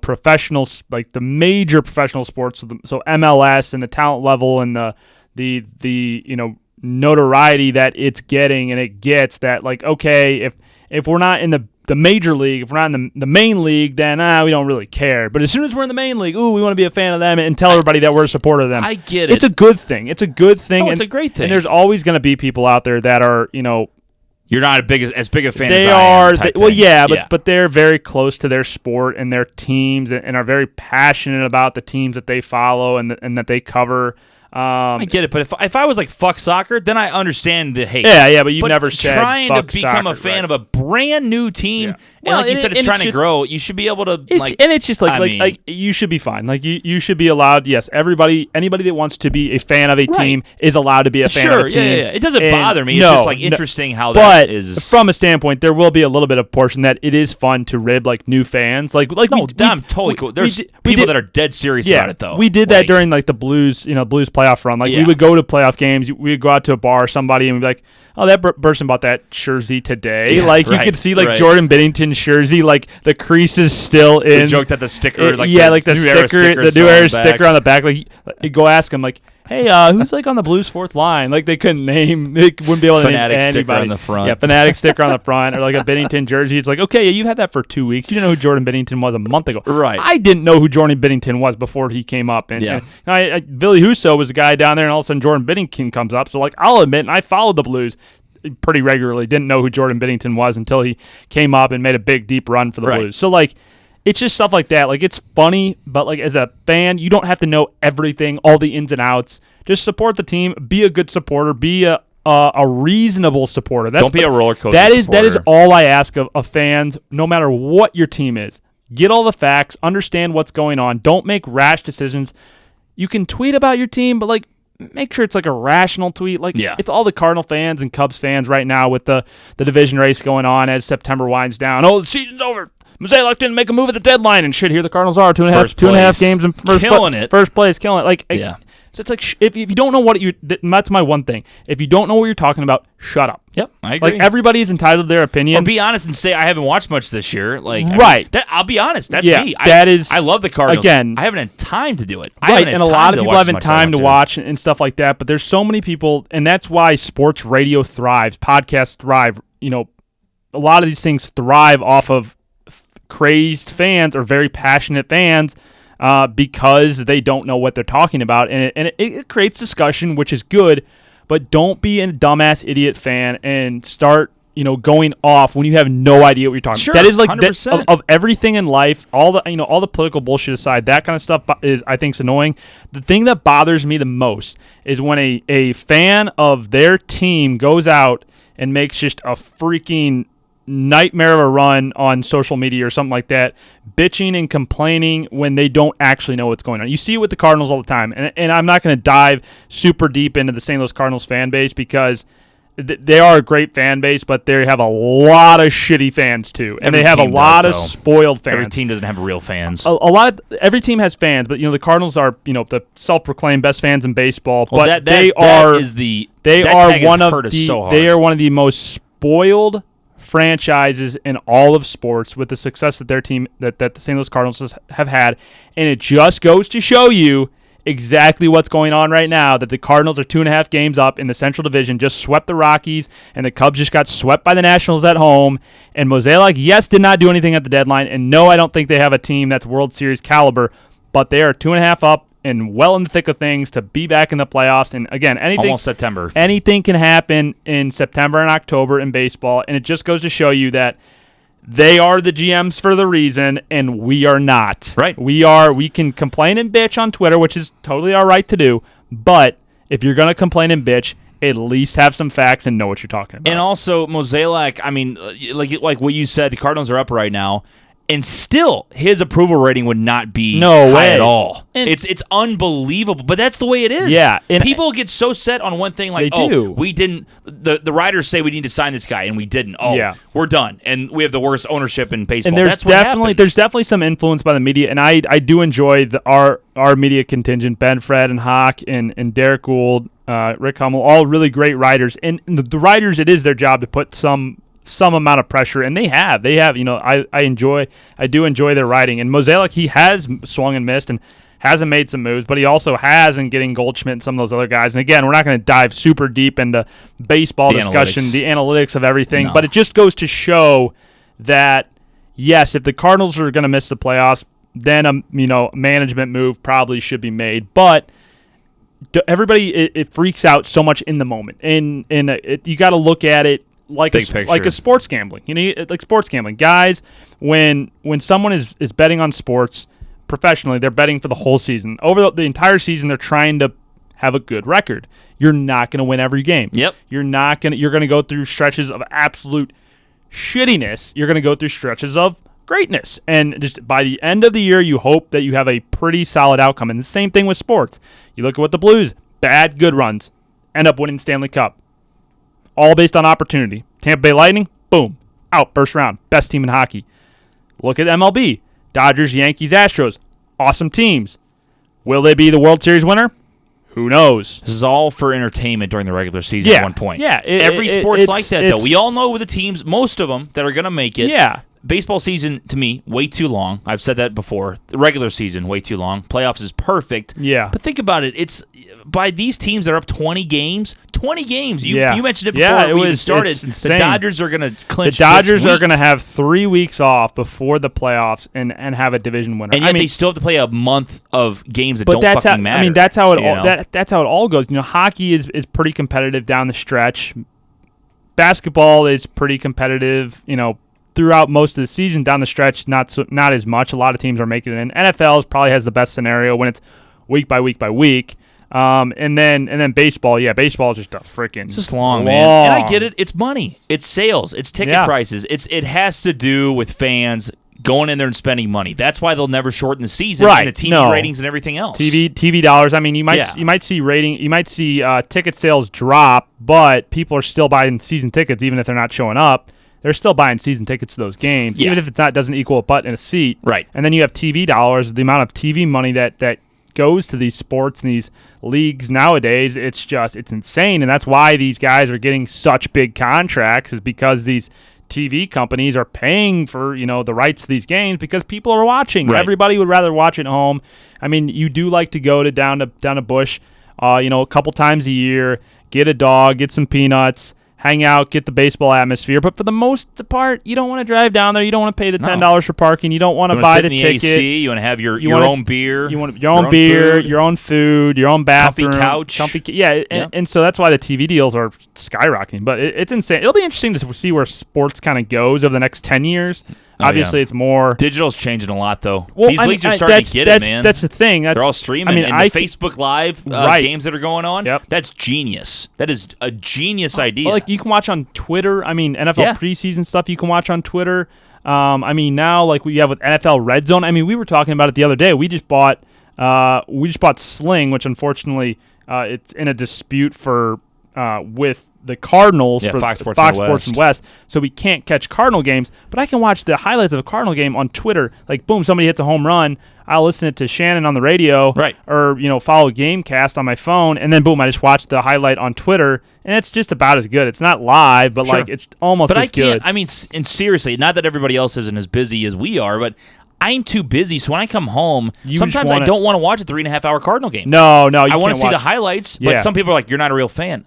professionals, like the major professional sports. So MLS and the talent level and the notoriety that it's getting, and it gets that, like, okay, if we're not in the major league, if we're not in the main league, then we don't really care. But as soon as we're in the main league, we want to be a fan of them and tell everybody that we're a supporter of them. I get it. It's a good thing. Oh, it's a great thing. And there's always going to be people out there that are, you're not as big a fan they as I am. But they're very close to their sport and their teams and are very passionate about the teams that they follow and that they cover. I get it, but if I was like fuck soccer, then I understand the hate. Yeah, but you never said trying fuck to become soccer, a fan right? of a brand new team, Yeah. and like you said, it's trying to grow. You should be able to. It's just like you should be fine. Like you should be allowed. Yes, anybody that wants to be a fan of a team is allowed to be a fan of a team. Yeah. It doesn't bother me. It's just like interesting how that is. But from a standpoint, there will be a little bit of portion that it is fun to rib like new fans. I'm totally cool. There's people that are dead serious about it though. We did that during like the Blues, Blues playoff run. Like we would go to playoff games. We would go out to a bar or somebody and we'd be like, oh, that person bought that jersey today. You could see Jordan Bennington's jersey, like the creases still in. We joked at the sticker, the new era sticker on the back. Like you go ask him like, hey, who's like on the Blues fourth line? Like they wouldn't be able to Fanatic name sticker anybody. on the front. Yeah, Fanatic sticker on the front, or like a Bennington jersey. It's like, okay, you've had that for 2 weeks. You didn't know who Jordan Bennington was a month ago. Right. I didn't know who Jordan Bennington was before he came up. And Billy Husso was a guy down there, and all of a sudden Jordan Bennington comes up. So like I'll admit, I followed the Blues pretty regularly. Didn't know who Jordan Bennington was until he came up and made a big deep run for the Blues. So like it's just stuff like that. Like it's funny, but like as a fan, you don't have to know everything, all the ins and outs. Just support the team. Be a good supporter. Be a reasonable supporter. Don't be a roller coaster. That supporter. is all I ask of fans, no matter what your team is. Get all the facts. Understand what's going on. Don't make rash decisions. You can tweet about your team, but like make sure it's like a rational tweet. Like it's all the Cardinal fans and Cubs fans right now with the division race going on as September winds down. Oh, the season's over. Mozeliak didn't make a move at the deadline, and shit, here the Cardinals are two and a half games in first place, killing it. So it's like if you don't know what that's my one thing. If you don't know what you're talking about, shut up. Yep, I agree. Like everybody is entitled to their opinion. Or be honest and say I haven't watched much this year. I'll be honest. That's me. I love the Cardinals. Again, I haven't had time to do it. And a lot of people haven't time to watch and stuff like that. But there's so many people, and that's why sports radio thrives, podcasts thrive. A lot of these things thrive off of crazed fans or very passionate fans because they don't know what they're talking about, and it creates discussion, which is good. But don't be a dumbass idiot fan and start going off when you have no idea what you're talking about. That is like 100%. Of everything in life, all the political bullshit aside, that kind of stuff is, I think, is annoying. The thing that bothers me the most is when a fan of their team goes out and makes just a freaking nightmare of a run on social media or something like that, bitching and complaining when they don't actually know what's going on. You see it with the Cardinals all the time, and I'm not going to dive super deep into the St. Louis Cardinals fan base because they are a great fan base, but they have a lot of shitty fans too, and they have a lot of spoiled fans. Every team doesn't have real fans. Every team has fans, but the Cardinals are the self-proclaimed best fans in baseball. Well, but they are one of the most spoiled franchises in all of sports with the success that their team that the St. Louis Cardinals have had, and it just goes to show you exactly what's going on right now, that the Cardinals are 2.5 games up in the Central Division, just swept the Rockies, and the Cubs just got swept by the Nationals at home, and Mozeliak, yes, did not do anything at the deadline, and no, I don't think they have a team that's World Series caliber, but they are 2.5 up and well in the thick of things to be back in the playoffs. And again, almost September. Anything can happen in September and October in baseball, and it just goes to show you that they are the GMs for the reason, and we are not. Right. We can complain and bitch on Twitter, which is totally our right to do, but if you're going to complain and bitch, at least have some facts and know what you're talking about. And also, Mozeliak, I mean, like what you said, the Cardinals are up right now. And still, his approval rating would not be high at all. And it's unbelievable, but that's the way it is. Yeah, and people get so set on one thing, like, we didn't. The writers say we need to sign this guy, and we didn't. We're done, and we have the worst ownership in baseball. And there's definitely some influence by the media, and I do enjoy our media contingent: Ben, Fred, and Hawk, and Derek Gould, Rick Hummel, all really great writers. And the writers, it is their job to put some amount of pressure, and they have I do enjoy their writing. And Mozeliak, he has swung and missed and hasn't made some moves, but he also has in getting Goldschmidt and some of those other guys. And again, we're not going to dive super deep into baseball discussion, the analytics of everything, but it just goes to show that yes, if the Cardinals are going to miss the playoffs, then a management move probably should be made. But everybody it freaks out so much in the moment, and you got to look at it like a sports gambling. Like sports gambling. Guys, when someone is betting on sports professionally, they're betting for the whole season. Over the entire season, they're trying to have a good record. You're not going to win every game. Yep. You're going to go through stretches of absolute shittiness. You're going to go through stretches of greatness. And just by the end of the year, you hope that you have a pretty solid outcome. And the same thing with sports. You look at what the Blues, bad, good runs, end up winning Stanley Cup. All based on opportunity. Tampa Bay Lightning, boom, out first round. Best team in hockey. Look at MLB. Dodgers, Yankees, Astros. Awesome teams. Will they be the World Series winner? Who knows? This is all for entertainment during the regular season at one point. Yeah. Every sport's like that, though. We all know the teams, most of them, that are going to make it. Yeah. Baseball season, to me, way too long. I've said that before. The regular season, way too long. Playoffs is perfect. Yeah. But think about it. It's by these teams that are up 20 games. 20 games. You mentioned it before yeah, we even started. The Dodgers are going to clinch. The Dodgers are going to have 3 weeks off before the playoffs and have a division winner. And yet they still have to play a month of games that don't fucking matter. I mean, that's how it that's how it all goes. Hockey is pretty competitive down the stretch. Basketball is pretty competitive, throughout most of the season. Down the stretch, not as much. A lot of teams are making it in. NFL probably has the best scenario when it's week by week by week. And then baseball. Yeah, baseball is just a freaking it's just long, man. And I get it. It's money. It's sales. It's ticket prices. It has to do with fans going in there and spending money. That's why they'll never shorten the season. Right. And the TV ratings and everything else. TV dollars. I mean, you might see ticket sales drop, but people are still buying season tickets even if they're not showing up. They're still buying season tickets to those games, even if it doesn't equal a butt in a seat. Right. And then you have TV dollars, the amount of TV money that goes to these sports and these leagues nowadays. It's insane, and that's why these guys are getting such big contracts, is because these TV companies are paying for the rights to these games because people are watching. Right. Everybody would rather watch at home. I mean, you do like to go down to Busch, a couple times a year, get a dog, get some peanuts, hang out, get the baseball atmosphere. But for the most part, you don't want to drive down there. You don't want to pay the $10 for parking. You don't want to buy the ticket. AC, you want to have your own beer. You want your own beer, food, your own food, your own bathroom, comfy couch. And so that's why the TV deals are skyrocketing. But it's insane. It'll be interesting to see where sports kind of goes over the next 10 years. Obviously, it's more. Digital's changing a lot, though. Well, these leagues are starting to get it, man. That's the thing. They're all streaming. And the Facebook Live games that are going on, that's genius. That is a genius idea. Like, you can watch on Twitter. I mean, NFL preseason stuff you can watch on Twitter. Now, like we have with NFL Red Zone. I mean, we were talking about it the other day. We just bought Sling, which unfortunately it's in a dispute with the Cardinals for Fox Sports and West, so we can't catch Cardinal games. But I can watch the highlights of a Cardinal game on Twitter. Like, boom, somebody hits a home run. I'll listen to Shannon on the radio, right? Or follow Gamecast on my phone, and then boom, I just watch the highlight on Twitter, and it's just about as good. It's not live, but like it's almost as good. I mean, and seriously, not that everybody else isn't as busy as we are, but I'm too busy, so when I come home, sometimes I don't want to watch a 3.5-hour Cardinal game. No, I want to see the highlights, but some people are like, "You're not a real fan."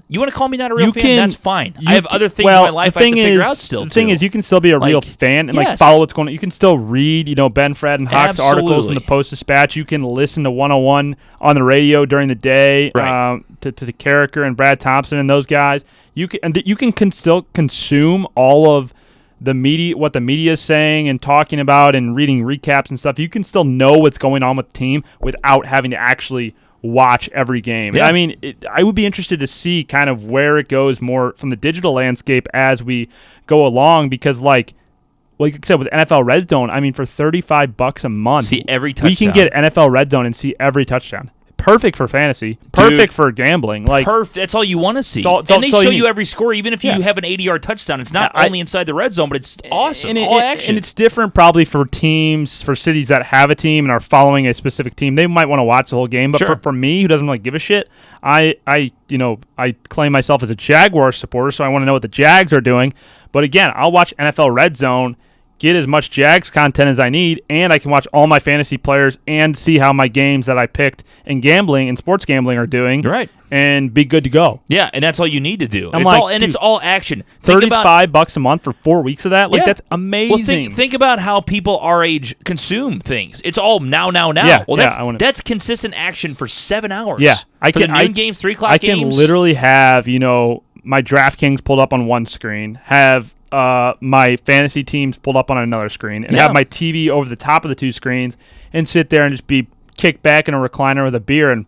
You want to call me not a real fan? That's fine. I have other things in my life I have to figure out still. The thing is, you can still be a real fan and follow what's going on. You can still read, Ben, Fred, and Hawk's articles in the Post-Dispatch. You can listen to 101 on the radio during the day, to Carricker and Brad Thompson and those guys. You can still consume all of the media, what the media is saying and talking about, and reading recaps and stuff. You can still know what's going on with the team without having to actually watch every game. Yeah. I mean, I would be interested to see kind of where it goes more from the digital landscape as we go along, because like I said, with NFL Red Zone, I mean, for $35 a month, see every touchdown. We can get NFL Red Zone and see every touchdown. Perfect for fantasy. Perfect for gambling. Like, that's all you want to see. And they show you every score, even if you have an 80-yard touchdown. It's not only inside the red zone, but it's awesome. All action. And it's different probably for teams, for cities that have a team and are following a specific team. They might want to watch the whole game. But for me, who doesn't really give a shit, I claim myself as a Jaguars supporter, so I want to know what the Jags are doing. But again, I'll watch NFL Red Zone, get as much Jags content as I need, and I can watch all my fantasy players and see how my games that I picked in gambling and sports gambling are doing. Right. And be good to go. Yeah, and that's all you need to do. It's all action. $35 a month for 4 weeks of that? Like, that's amazing. Well, think about how people our age consume things. It's all now. Yeah, well, that's consistent action for 7 hours. Yeah. For the noon games, 3 o'clock games. I can literally have, my DraftKings pulled up on one screen, have my fantasy teams pulled up on another screen, and have my TV over the top of the two screens, and sit there and just be kicked back in a recliner with a beer and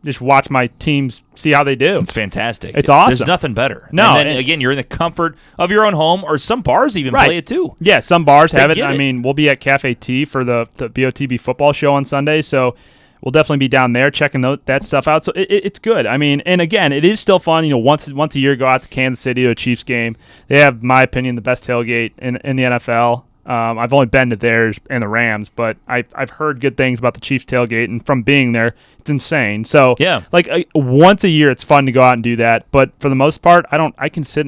just watch my teams see how they do. It's fantastic. It's awesome. There's nothing better. No, and then again, you're in the comfort of your own home, or some bars even play it too. Yeah, some bars have it. get I it. mean, we'll be at Cafe T for the BOTB football show on Sunday, so we'll definitely be down there checking that stuff out. So it's good. I mean, and again, it is still fun. Once a year, go out to Kansas City to a Chiefs game. They have, in my opinion, the best tailgate in the NFL. I've only been to theirs and the Rams, but I've heard good things about the Chiefs tailgate, and from being there, it's insane. So yeah, once a year, it's fun to go out and do that. But for the most part, I can sit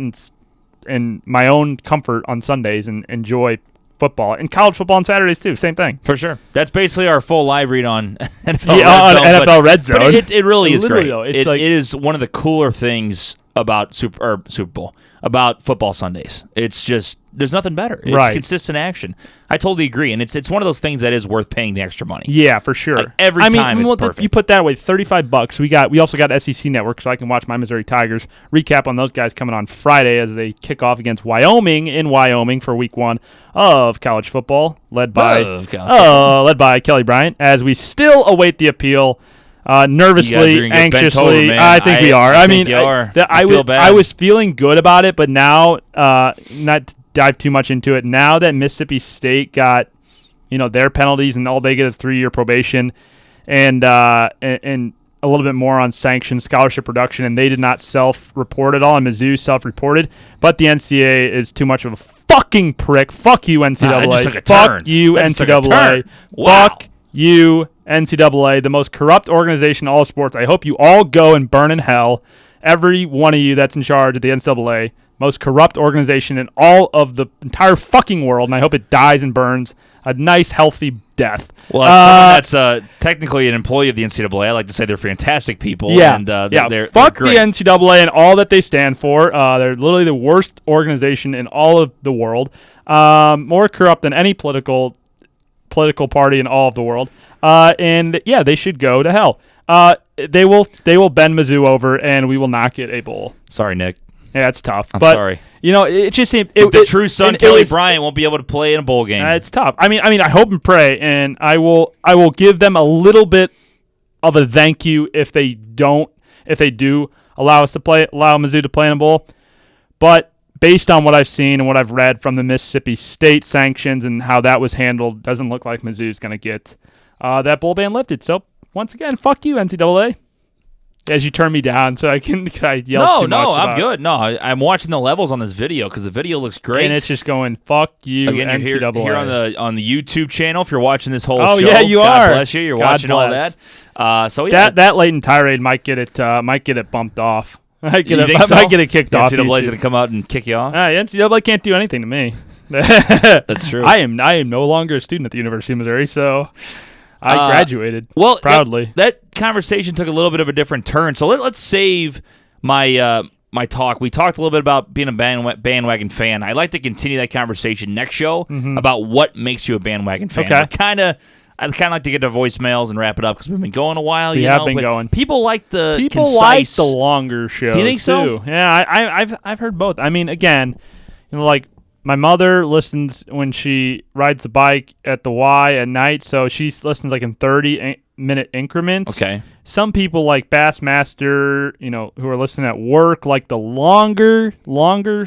in my own comfort on Sundays and enjoy football, and college football on Saturdays too. Same thing for sure. That's basically our full live read on NFL Red Zone. But it really is Literally, great. though, It is one of the cooler things about Super Bowl, about football Sundays. It's just, there's nothing better. It's consistent action. I totally agree, and it's one of those things that is worth paying the extra money. Yeah, for sure. Every time it's perfect. You put that away, $35. We also got SEC Network, so I can watch my Missouri Tigers. Recap on those guys coming on Friday as they kick off against Wyoming in Wyoming for Week 1 of college football, led by Kelly Bryant. As we still await the appeal. Nervously, anxiously, I think we are. I was feeling good about it, but now, not to dive too much into it, now that Mississippi State got, their penalties and all they get is 3-year probation, and a little bit more on sanctioned scholarship reduction, and they did not self-report at all, and Mizzou self-reported, but the NCAA is too much of a fucking prick. Fuck you, NCAA. Fuck you, NCAA. Fuck you, NCAA, the most corrupt organization in all sports. I hope you all go and burn in hell. Every one of you that's in charge of the NCAA, most corrupt organization in all of the entire fucking world, and I hope it dies and burns a nice, healthy death. Well, as someone that's technically an employee of the NCAA, I like to say they're fantastic people. Yeah, and they're fuck the NCAA and all that they stand for. They're literally the worst organization in all of the world. More corrupt than any political party in all of the world, and yeah, they should go to hell. They will bend Mizzou over, and we will not get a bowl. Sorry, Nick. Yeah, it's tough. I'm sorry. It just seemed the true son Kelly Bryant won't be able to play in a bowl game. It's tough. I mean, I hope and pray, and I will give them a little bit of a thank you if they do allow Mizzou to play in a bowl, but. Based on what I've seen and what I've read from the Mississippi State sanctions and how that was handled, doesn't look like Mizzou's going to get that bowl ban lifted. So, once again, fuck you, NCAA. As you turn me down so I yell too much. No, I'm good. No, I'm watching the levels on this video because the video looks great. And it's just going, fuck you, again, NCAA. You're here on the YouTube channel if you're watching this whole show. Oh, yeah, you God are. Bless you. You're God watching bless. all that. So yeah. That latent tirade might get it bumped off. I get it kicked off. NCAA's going to come out and kick you off? NCAA can't do anything to me. That's true. I am no longer a student at the University of Missouri, so I graduated proudly. That conversation took a little bit of a different turn, so let's save my talk. We talked a little bit about being a bandwagon fan. I'd like to continue that conversation next show about what makes you a bandwagon fan. Okay. I'd kind of like to get to voicemails and wrap it up because we've been going a while. We have been going. People like the like the longer shows. Do you think so? Yeah, I've heard both. I mean, again, like my mother listens when she rides the bike at the Y at night, so she listens like in 30-minute increments. Okay. Some people like Bassmaster, who are listening at work, like the longer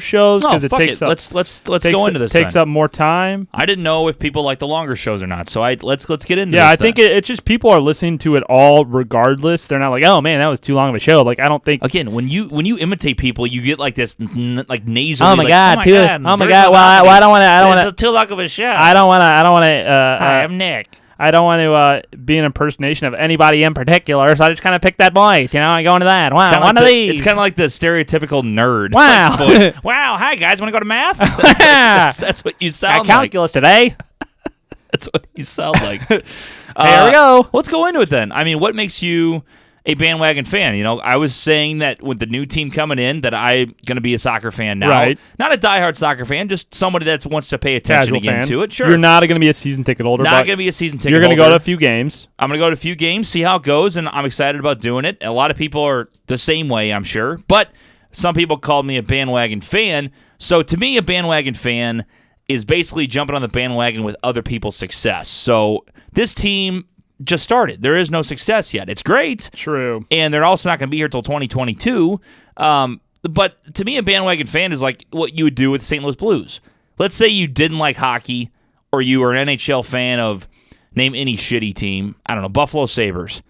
shows because it takes up. Let's go into this. Takes up more time. I didn't know if people like the longer shows or not, so let's get into this. Yeah, I think it's just people are listening to it all regardless. They're not like, oh man, that was too long of a show. Like I don't think. Again, when you imitate people, you get like this like nasally. Oh my god! Well, I don't want to. It's too long of a show. I don't want to. Hi, I'm Nick. I don't want to be an impersonation of anybody in particular, so I just kind of pick that voice. I go into that. Wow, one of these. It's kind of like the stereotypical nerd. Wow. Wow, hi guys, want to go to math? That's what you sound like. Calculus today. That's what you sound like. There we go. Let's go into it then. I mean, what makes you a bandwagon fan? I was saying that with the new team coming in that I'm going to be a soccer fan now. Right. Not a diehard soccer fan, just somebody that wants to pay attention again to it. Sure. You're not going to be a season ticket holder. Not going to be a season ticket holder. You're going to go to a few games. I'm going to go to a few games, see how it goes, and I'm excited about doing it. A lot of people are the same way, I'm sure. But some people called me a bandwagon fan. So to me, a bandwagon fan is basically jumping on the bandwagon with other people's success. So this team just started. There is no success yet. It's great. True. And they're also not going to be here till 2022. But to me, a bandwagon fan is like what you would do with St. Louis Blues. Let's say you didn't like hockey, or you were an NHL fan of, name any shitty team, I don't know, Buffalo Sabres,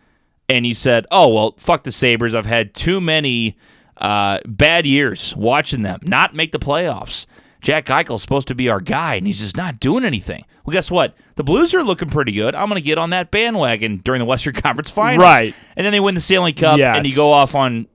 and you said, oh, well, fuck the Sabres. I've had too many bad years watching them not make the playoffs. Jack Eichel's supposed to be our guy, and he's just not doing anything. Well, guess what? The Blues are looking pretty good. I'm going to get on that bandwagon during the Western Conference Finals. Right. And then they win the Stanley Cup, and you go off on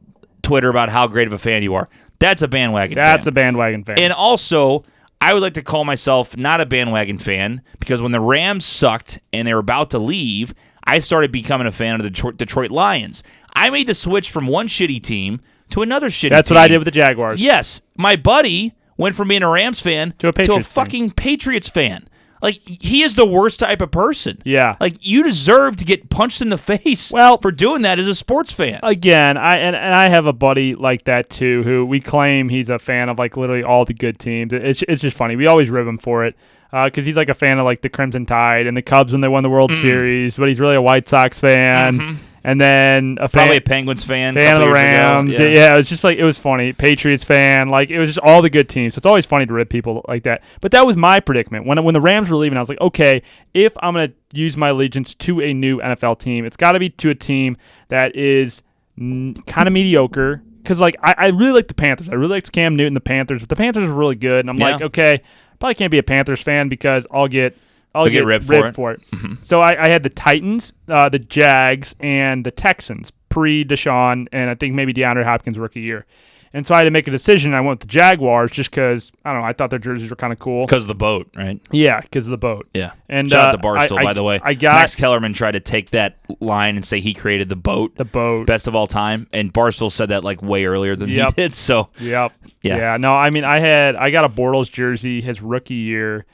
Twitter about how great of a fan you are. That's a bandwagon fan. That's a bandwagon fan. And also, I would like to call myself not a bandwagon fan, because when the Rams sucked and they were about to leave, I started becoming a fan of the Detroit Lions. I made the switch from one shitty team to another shitty team. That's what I did with the Jaguars. Yes. My buddy went from being a Rams fan to a fucking Patriots fan. Like, he is the worst type of person. Yeah. Like, you deserve to get punched in the face for doing that as a sports fan. Again, I have a buddy like that too, who we claim he's a fan of like literally all the good teams. It's just funny. We always rib him for it because he's like a fan of like the Crimson Tide and the Cubs when they won the World Series, but he's really a White Sox fan. Mm-hmm. And then probably a Penguins fan of the Rams. Yeah, it was just like, it was funny. Patriots fan. Like, it was just all the good teams. So it's always funny to rib people like that. But that was my predicament. When the Rams were leaving, I was like, okay, if I'm going to use my allegiance to a new NFL team, it's got to be to a team that is kind of mediocre. Because, like, I really like the Panthers. I really liked Cam Newton, the Panthers. But the Panthers are really good. And I'm like, okay, probably can't be a Panthers fan because I'll get ripped for it. Mm-hmm. So I had the Titans, the Jags, and the Texans pre-Deshaun, and I think maybe DeAndre Hopkins rookie year. And so I had to make a decision. I went with the Jaguars just because, I don't know, I thought their jerseys were kind of cool. Because of the boat, right? Yeah, because of the boat. Yeah. And shout out to Barstool, by the way. Max Kellerman tried to take that line and say he created the boat. The boat. Best of all time. And Barstool said that like way earlier than he did. So. Yep. Yeah. No, I mean, I got a Bortles jersey his rookie year.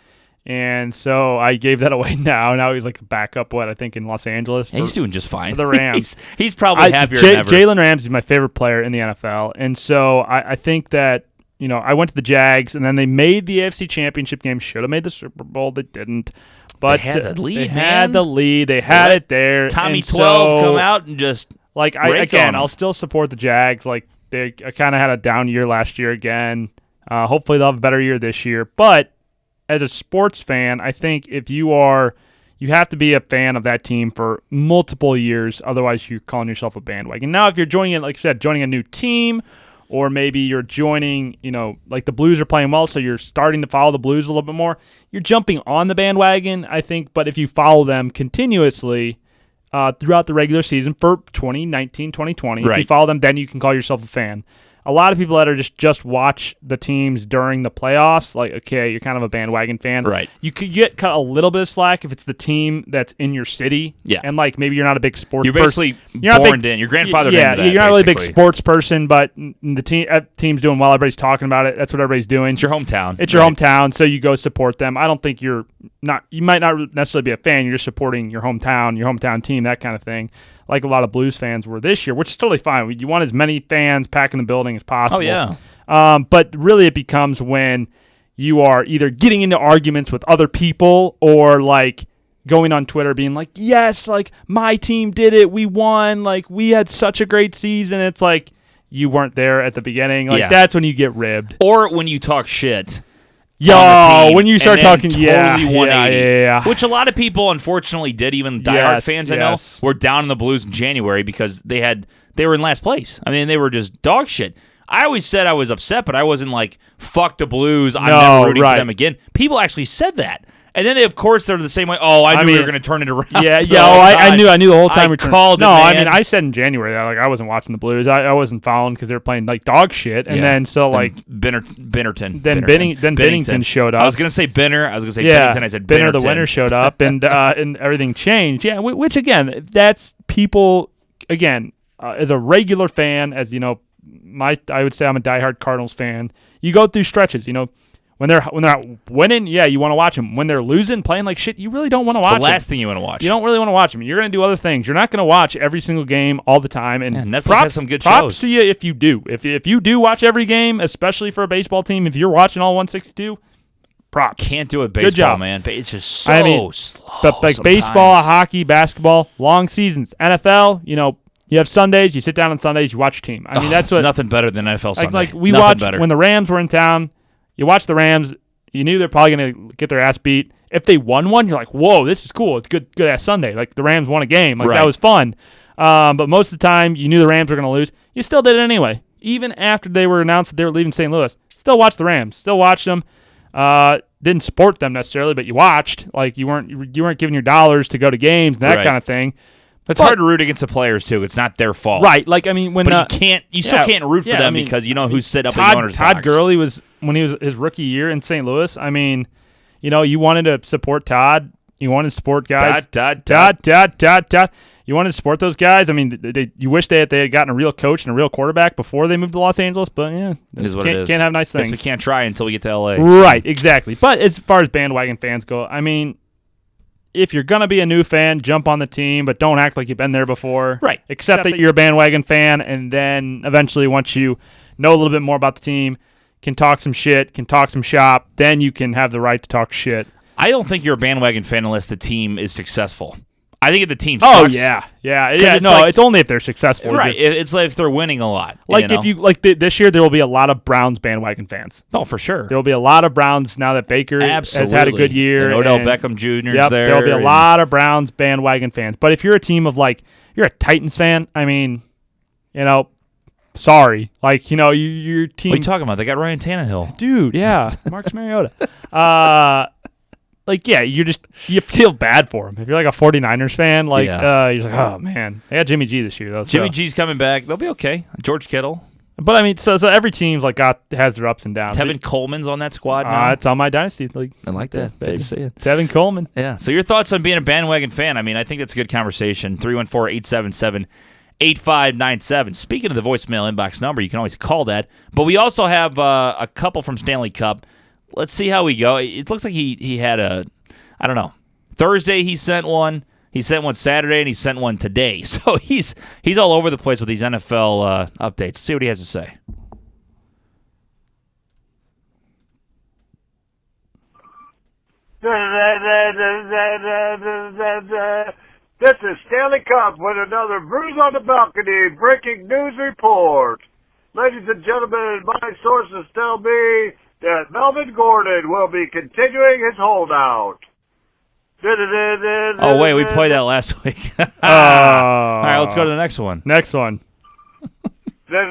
And so I gave that away now. Now he's like a backup, I think, in Los Angeles. He's doing just fine. For the Rams. he's probably happier than ever. Jalen Ramsey is my favorite player in the NFL. And so I think that, I went to the Jags, and then they made the AFC Championship game. Should have made the Super Bowl. They didn't. But they had the lead, They had the lead. They had it there. Tommy 12 come out and just I'll still support the Jags. Like, they kind of had a down year last year again. Hopefully they'll have a better year this year. But as a sports fan, I think if you have to be a fan of that team for multiple years. Otherwise, you're calling yourself a bandwagon. Now, if you're joining a new team, or maybe you're joining, like the Blues are playing well, so you're starting to follow the Blues a little bit more, you're jumping on the bandwagon, I think. But if you follow them continuously throughout the regular season for 2019, 2020, if you follow them, then you can call yourself a fan. A lot of people that are just watch the teams during the playoffs, like, okay, you're kind of a bandwagon fan. Right. You could get cut a little bit of slack if it's the team that's in your city. Yeah. And, like, maybe you're not a big sports person. You're basically born in. Your grandfather into that, you're not really a bbig sports person, but the team's doing well. Everybody's talking about it. That's what everybody's doing. It's your hometown. It's your hometown, so you go support them. I don't think you might not necessarily be a fan. You're just supporting your hometown team, that kind of thing. Like a lot of Blues fans were this year, which is totally fine. You want as many fans packing the building as possible. Oh, yeah. But really it becomes when you are either getting into arguments with other people or, like, going on Twitter being like, yes, like, my team did it. We won. Like, we had such a great season. It's like you weren't there at the beginning. Like, that's when you get ribbed. Or when you talk shit. When you start talking, totally 180, which a lot of people unfortunately did. Even diehard fans I know were down in the Blues in January because they were in last place. I mean, they were just dog shit. I always said I was upset, but I wasn't like, fuck the Blues, I'm never rooting for them again. People actually said that. And then, of course, they're the same way. Oh, I knew we were going to turn it around. I knew the whole time. I called it, I mean, I said in January that, like, I wasn't watching the Blues. I wasn't following because they were playing like dog shit. And then Bennington showed up. I was going to say Benner. I was going to say Bennington. I said Benner, the winner, showed up, and everything changed. Yeah, which again, that's people. Again, as a regular fan, as you know, I would say I'm a diehard Cardinals fan. You go through stretches, When they're not winning, you want to watch them. When they're losing, playing like shit, you really don't want to watch them. It's the last thing you want to watch. You don't really want to watch them. You're going to do other things. You're not going to watch every single game all the time. And Netflix has some good shows. Props to you if you do. If you do watch every game, especially for a baseball team, if you're watching all 162, Props. Can't do it Good baseball, job. man. It's just so slow. But like sometimes. baseball, hockey, basketball, long seasons. NFL, you have Sundays. You sit down on Sundays. You watch your team. I mean, that's it's what nothing better than NFL Sunday. Like we nothing watched better. when the Rams were in town. You watch the Rams. You knew they're probably going to get their ass beat. If they won one, you're like, whoa, this is cool. It's good ass Sunday. Like the Rams won a game. Like that was fun. But most of the time, you knew the Rams were going to lose. You still did it anyway. Even after they were announced that they were leaving St. Louis, still watched the Rams. Still watched them. Didn't support them necessarily, but you watched. Like you weren't giving your dollars to go to games and that kind of thing. It's hard to root against the players too. It's not their fault, right? Like I mean, when but you still can't root for them because you know who's set up in the owner's Todd box. Gurley was when he was his rookie year in St. Louis. I mean, you wanted to support Todd. You wanted to support guys. Todd. You wanted to support those guys. I mean, you wish they had gotten a real coach and a real quarterback before they moved to Los Angeles. But yeah, it is what it is. Can't have nice things. Guess we can't try until we get to LA. Right, exactly. But as far as bandwagon fans go, I mean, if you're gonna be a new fan, jump on the team, but don't act like you've been there before. Right. Accept that you're a bandwagon fan, and then eventually, once you know a little bit more about the team, can talk some shit, can talk some shop, then you can have the right to talk shit. I don't think you're a bandwagon fan unless the team is successful. I think if the team sucks. Oh yeah. It's only if they're successful, right? It's like if they're winning a lot. Like this year, there will be a lot of Browns bandwagon fans. Oh, for sure. There will be a lot of Browns now that Baker has had a good year. And Odell Beckham Jr. is there. There will be a lot of Browns bandwagon fans. But if you're a team of you're a Titans fan. I mean, sorry, your team. What are you talking about? They got Ryan Tannehill, dude. Yeah, Marcus Mariota. You feel bad for him. If you're like a 49ers fan, you're like, oh, man. They had Jimmy G this year, though. Jimmy G's coming back. They'll be okay. George Kittle. But, I mean, so every team's has their ups and downs. Tevin Coleman's on that squad now. It's on my Dynasty League. I like that. Good to see it. Tevin Coleman. Yeah. So your thoughts on being a bandwagon fan? I mean, I think that's a good conversation. 314-877-8597. Speaking of the voicemail inbox number, you can always call that. But we also have a couple from Stanley Cup. Let's see how we go. It looks like he had I don't know. Thursday he sent one. He sent one Saturday, and he sent one today. So he's all over the place with these NFL updates. Let's see what he has to say. This is Stanley Cup with another Brews on the Balcony breaking news report. Ladies and gentlemen, my sources tell me that Melvin Gordon will be continuing his holdout. Oh, wait, we played that last week. All right, let's go to the next one. Next one. Ladies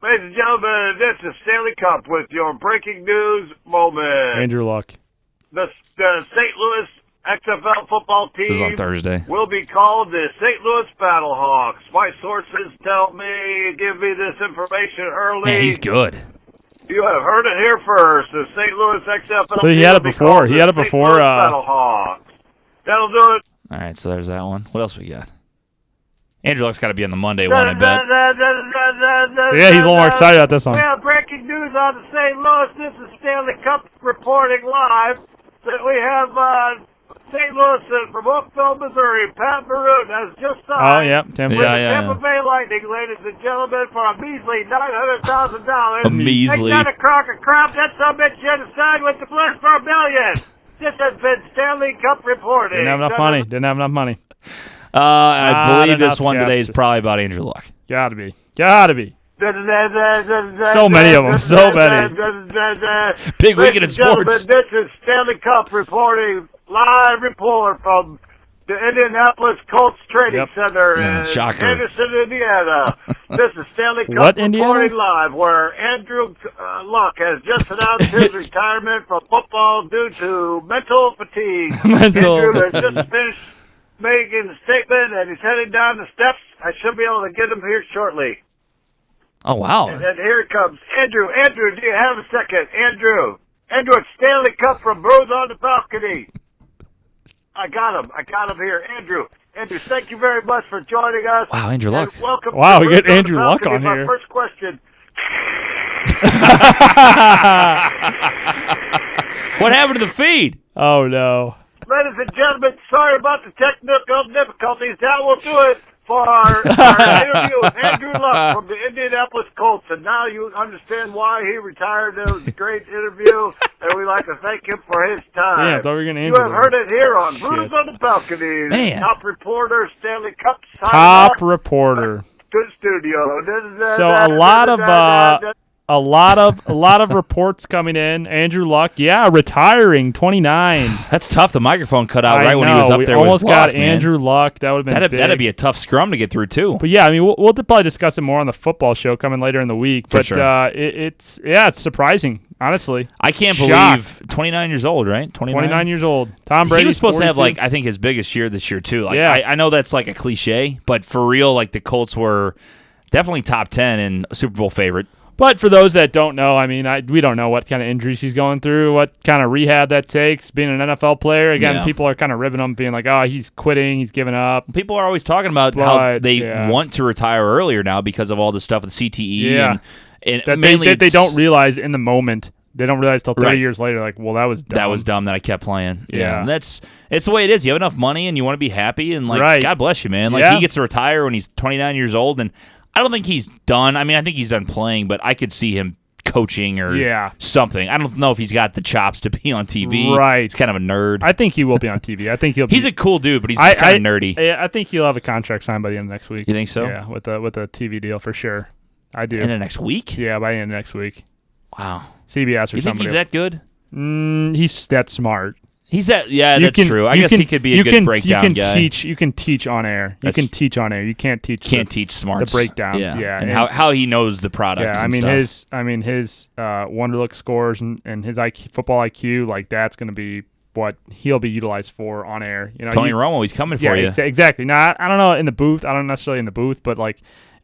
and gentlemen, this is Stanley Cup with your breaking news moment. Andrew Luck. The St. Louis XFL football team this is on Thursday. Will be called the St. Louis Battlehawks. My sources tell me, give me this information early. Man, he's good. You have heard it here first. The St. Louis XFL. So he had it before. He had it before. Battlehawks. That'll do it. All right, so there's that one. What else we got? Andrew Luck's got to be on the Monday one, I bet. Yeah, he's a little more excited about this one. We have breaking news on the St. Louis. This is Stanley Cup reporting live that we have St. Louis from Oakville, Missouri. Pat Maroon has just signed. Oh, yeah. Tampa Bay Lightning, ladies and gentlemen, for a measly $900,000. A measly. It's not a crock of crap. That some bitch should have signed with the Bliss for $1 million. This has been Stanley Cup reporting. Didn't have enough money. I believe this one today is probably about Andrew Luck. Gotta be. So many of them. So many. Big weekend in sports. This is Stanley Cup reporting, live report from the Indianapolis Colts Trading Center in Anderson, Indiana. This is Stanley Cup reporting live, where Andrew Luck has just announced his retirement from football due to mental fatigue. Andrew has just finished making a statement, and he's heading down the steps. I should be able to get him here shortly. Oh, wow. And then here he comes. Andrew, do you have a second? Andrew, it's Stanley Cup from Brews on the Balcony. I got him here. Andrew, thank you very much for joining us. Wow, Andrew Luck. Welcome. Wow, we get Andrew Luck on here. My first question. What happened to the feed? Oh, no. Ladies and gentlemen, sorry about the technical difficulties. That will do it for our interview with Andrew Luck from the Indianapolis Colts, and now you understand why he retired. It was a great interview, and we'd like to thank him for his time. Yeah, I thought we were going to You have heard it here on Brews on the Balcony. Man. Top reporter, Stanley Cup. Top reporter. Good studio. So a lot of reports coming in. Andrew Luck, retiring, 29. That's tough. The microphone cut out right when he was up there. We almost with got Luck, Andrew Luck. That would have been big. That'd be a tough scrum to get through too. But yeah, I mean, we'll probably discuss it more on the football show coming later in the week. For but sure. it's surprising, honestly. I can't Shocked. believe 29 years old, right? 29 years old. Tom Brady. He was supposed 42. to have I think his biggest year this year too. Yeah. I know that's like a cliche, but for real, the Colts were definitely top 10 and a Super Bowl favorite. But for those that don't know, I mean, we don't know what kind of injuries he's going through, what kind of rehab that takes, being an NFL player. Again, people are kind of ribbing him, being like, oh, he's quitting, he's giving up. People are always talking about how they want to retire earlier now because of all the stuff with CTE. Yeah. And that mainly they don't realize in the moment. They don't realize till 30 years later, like, well, that was dumb. That was dumb that I kept playing. Yeah. And it's the way it is. You have enough money and you want to be happy, and God bless you, man. He gets to retire when he's 29 years old, and I don't think he's done. I mean, I think he's done playing, but I could see him coaching or something. I don't know if he's got the chops to be on TV. Right. He's kind of a nerd. I think he will be on TV. I think he's a cool dude, but he's kind of nerdy. I think he'll have a contract signed by the end of next week. You think so? Yeah, with a TV deal for sure. I do. End of next week? Yeah, by the end of next week. Wow. CBS or something. You think he's that good? He's that smart. He's that. Yeah, that's true. I guess he could be a good breakdown guy. You can teach on air. You can teach on air. You can't teach. Teach smarts. The breakdowns. Yeah. And how he knows the product. Yeah, his Wonderlook scores and his football IQ, that's going to be what he'll be utilized for on air. Tony Romo, he's coming for you. Exactly. Now, I don't know in the booth. I don't necessarily in the booth, but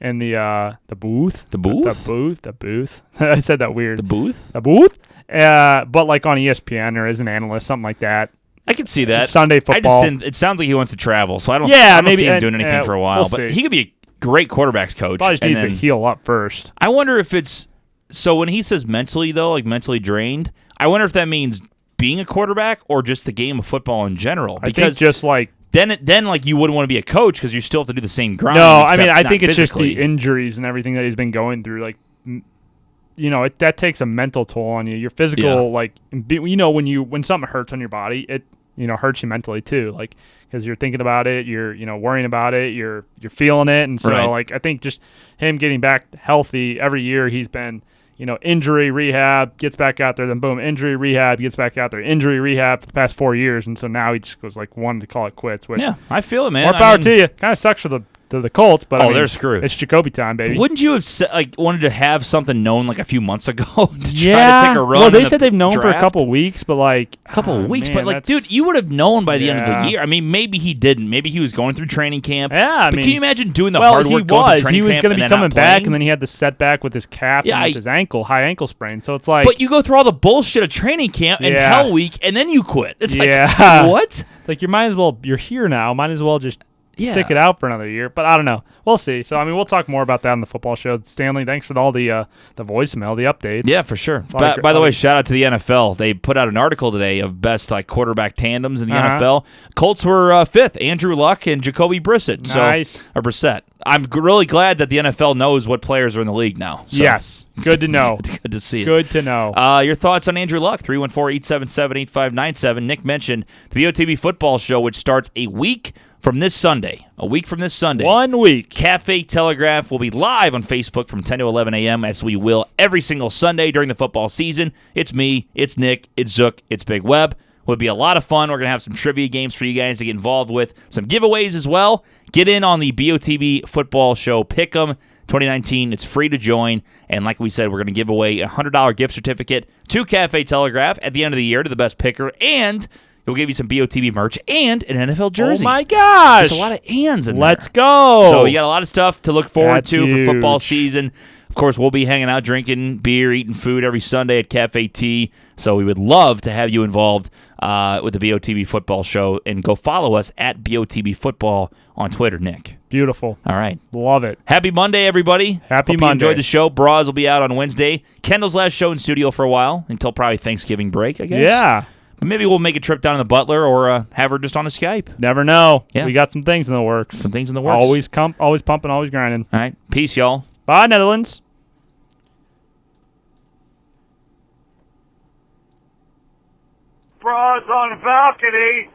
in the booth. The booth? The booth. I said that weird. The booth? The booth? But on ESPN or as an analyst, something like that. I could see that. Sunday football. It sounds like he wants to travel, so I don't see him doing anything for a while. But he could be a great quarterbacks coach. Probably just needs to heal up first. I wonder if it's – so when he says mentally, though, mentally drained, I wonder if that means being a quarterback or just the game of football in general. Because I think just Then you wouldn't want to be a coach because you still have to do the same grind. No, I mean, I think it's just the injuries and everything that he's been going through. That takes a mental toll on you. Your physical, when something hurts on your body, it hurts you mentally too. Because you're thinking about it, you're worrying about it, you're feeling it, and so I think just him getting back healthy every year he's been. Injury, rehab, gets back out there, then boom, injury, rehab, gets back out there, injury, rehab for the past 4 years, and so now he just goes wanting to call it quits. Which, yeah, I feel it, man. More power to you. Kind of sucks for the Colts, but they're screwed. It's Jacoby time, baby. Wouldn't you have wanted to have something known a few months ago to try to take a run? Well, they said they've known for a couple weeks, but a couple of weeks, man, but dude, you would have known by the end of the year. I mean, maybe he didn't. Maybe he was going through training camp. Yeah, but can you imagine doing the hard work going through training camp? He was going to be coming back, and then he had the setback with his calf and with his high ankle sprain. So it's but you go through all the bullshit of training camp and Hell Week, and then you quit. It's what? You might as well. You're here now. Might as well just. Stick it out for another year, but I don't know. We'll see. So, we'll talk more about that on the football show. Stanley, thanks for all the voicemail, the updates. Yeah, for sure. By the way, shout out to the NFL. They put out an article today of best quarterback tandems in the NFL. Colts were fifth, Andrew Luck and Jacoby Brissett. Nice. Or Brissett. I'm really glad that the NFL knows what players are in the league now. So. Yes. Good to know. Good to see it. Good to know. Your thoughts on Andrew Luck, 314-877-8597. Nick mentioned the BOTB football show, which starts a week from this Sunday. 1 week. Cafe Telegraph will be live on Facebook from 10 to 11 a.m. as we will every single Sunday during the football season. It's me, it's Nick, it's Zook, it's Big Web. Would be a lot of fun. We're going to have some trivia games for you guys to get involved with. Some giveaways as well. Get in on the BOTB football show Pick'em 2019. It's free to join. And like we said, we're going to give away a $100 gift certificate to Cafe Telegraph at the end of the year to the best picker. And we'll give you some BOTB merch and an NFL jersey. Oh, my gosh. There's a lot of ands in there. Let's go. So you got a lot of stuff to look forward to for football season. Of course, we'll be hanging out, drinking beer, eating food every Sunday at Cafe T. So we would love to have you involved with the BOTB football show. And go follow us at BOTB football on Twitter, Nick. Beautiful. All right. Love it. Happy Monday, everybody. Happy Hope Monday. You enjoyed the show. Bras will be out on Wednesday. Kendall's last show in studio for a while until probably Thanksgiving break, I guess. Yeah. Maybe we'll make a trip down to the Butler or have her just on a Skype. Never know. Yeah. We got some things in the works. Some things in the works. Always pumping, always grinding. All right. Peace, y'all. Bye, Netherlands. Bras on the balcony.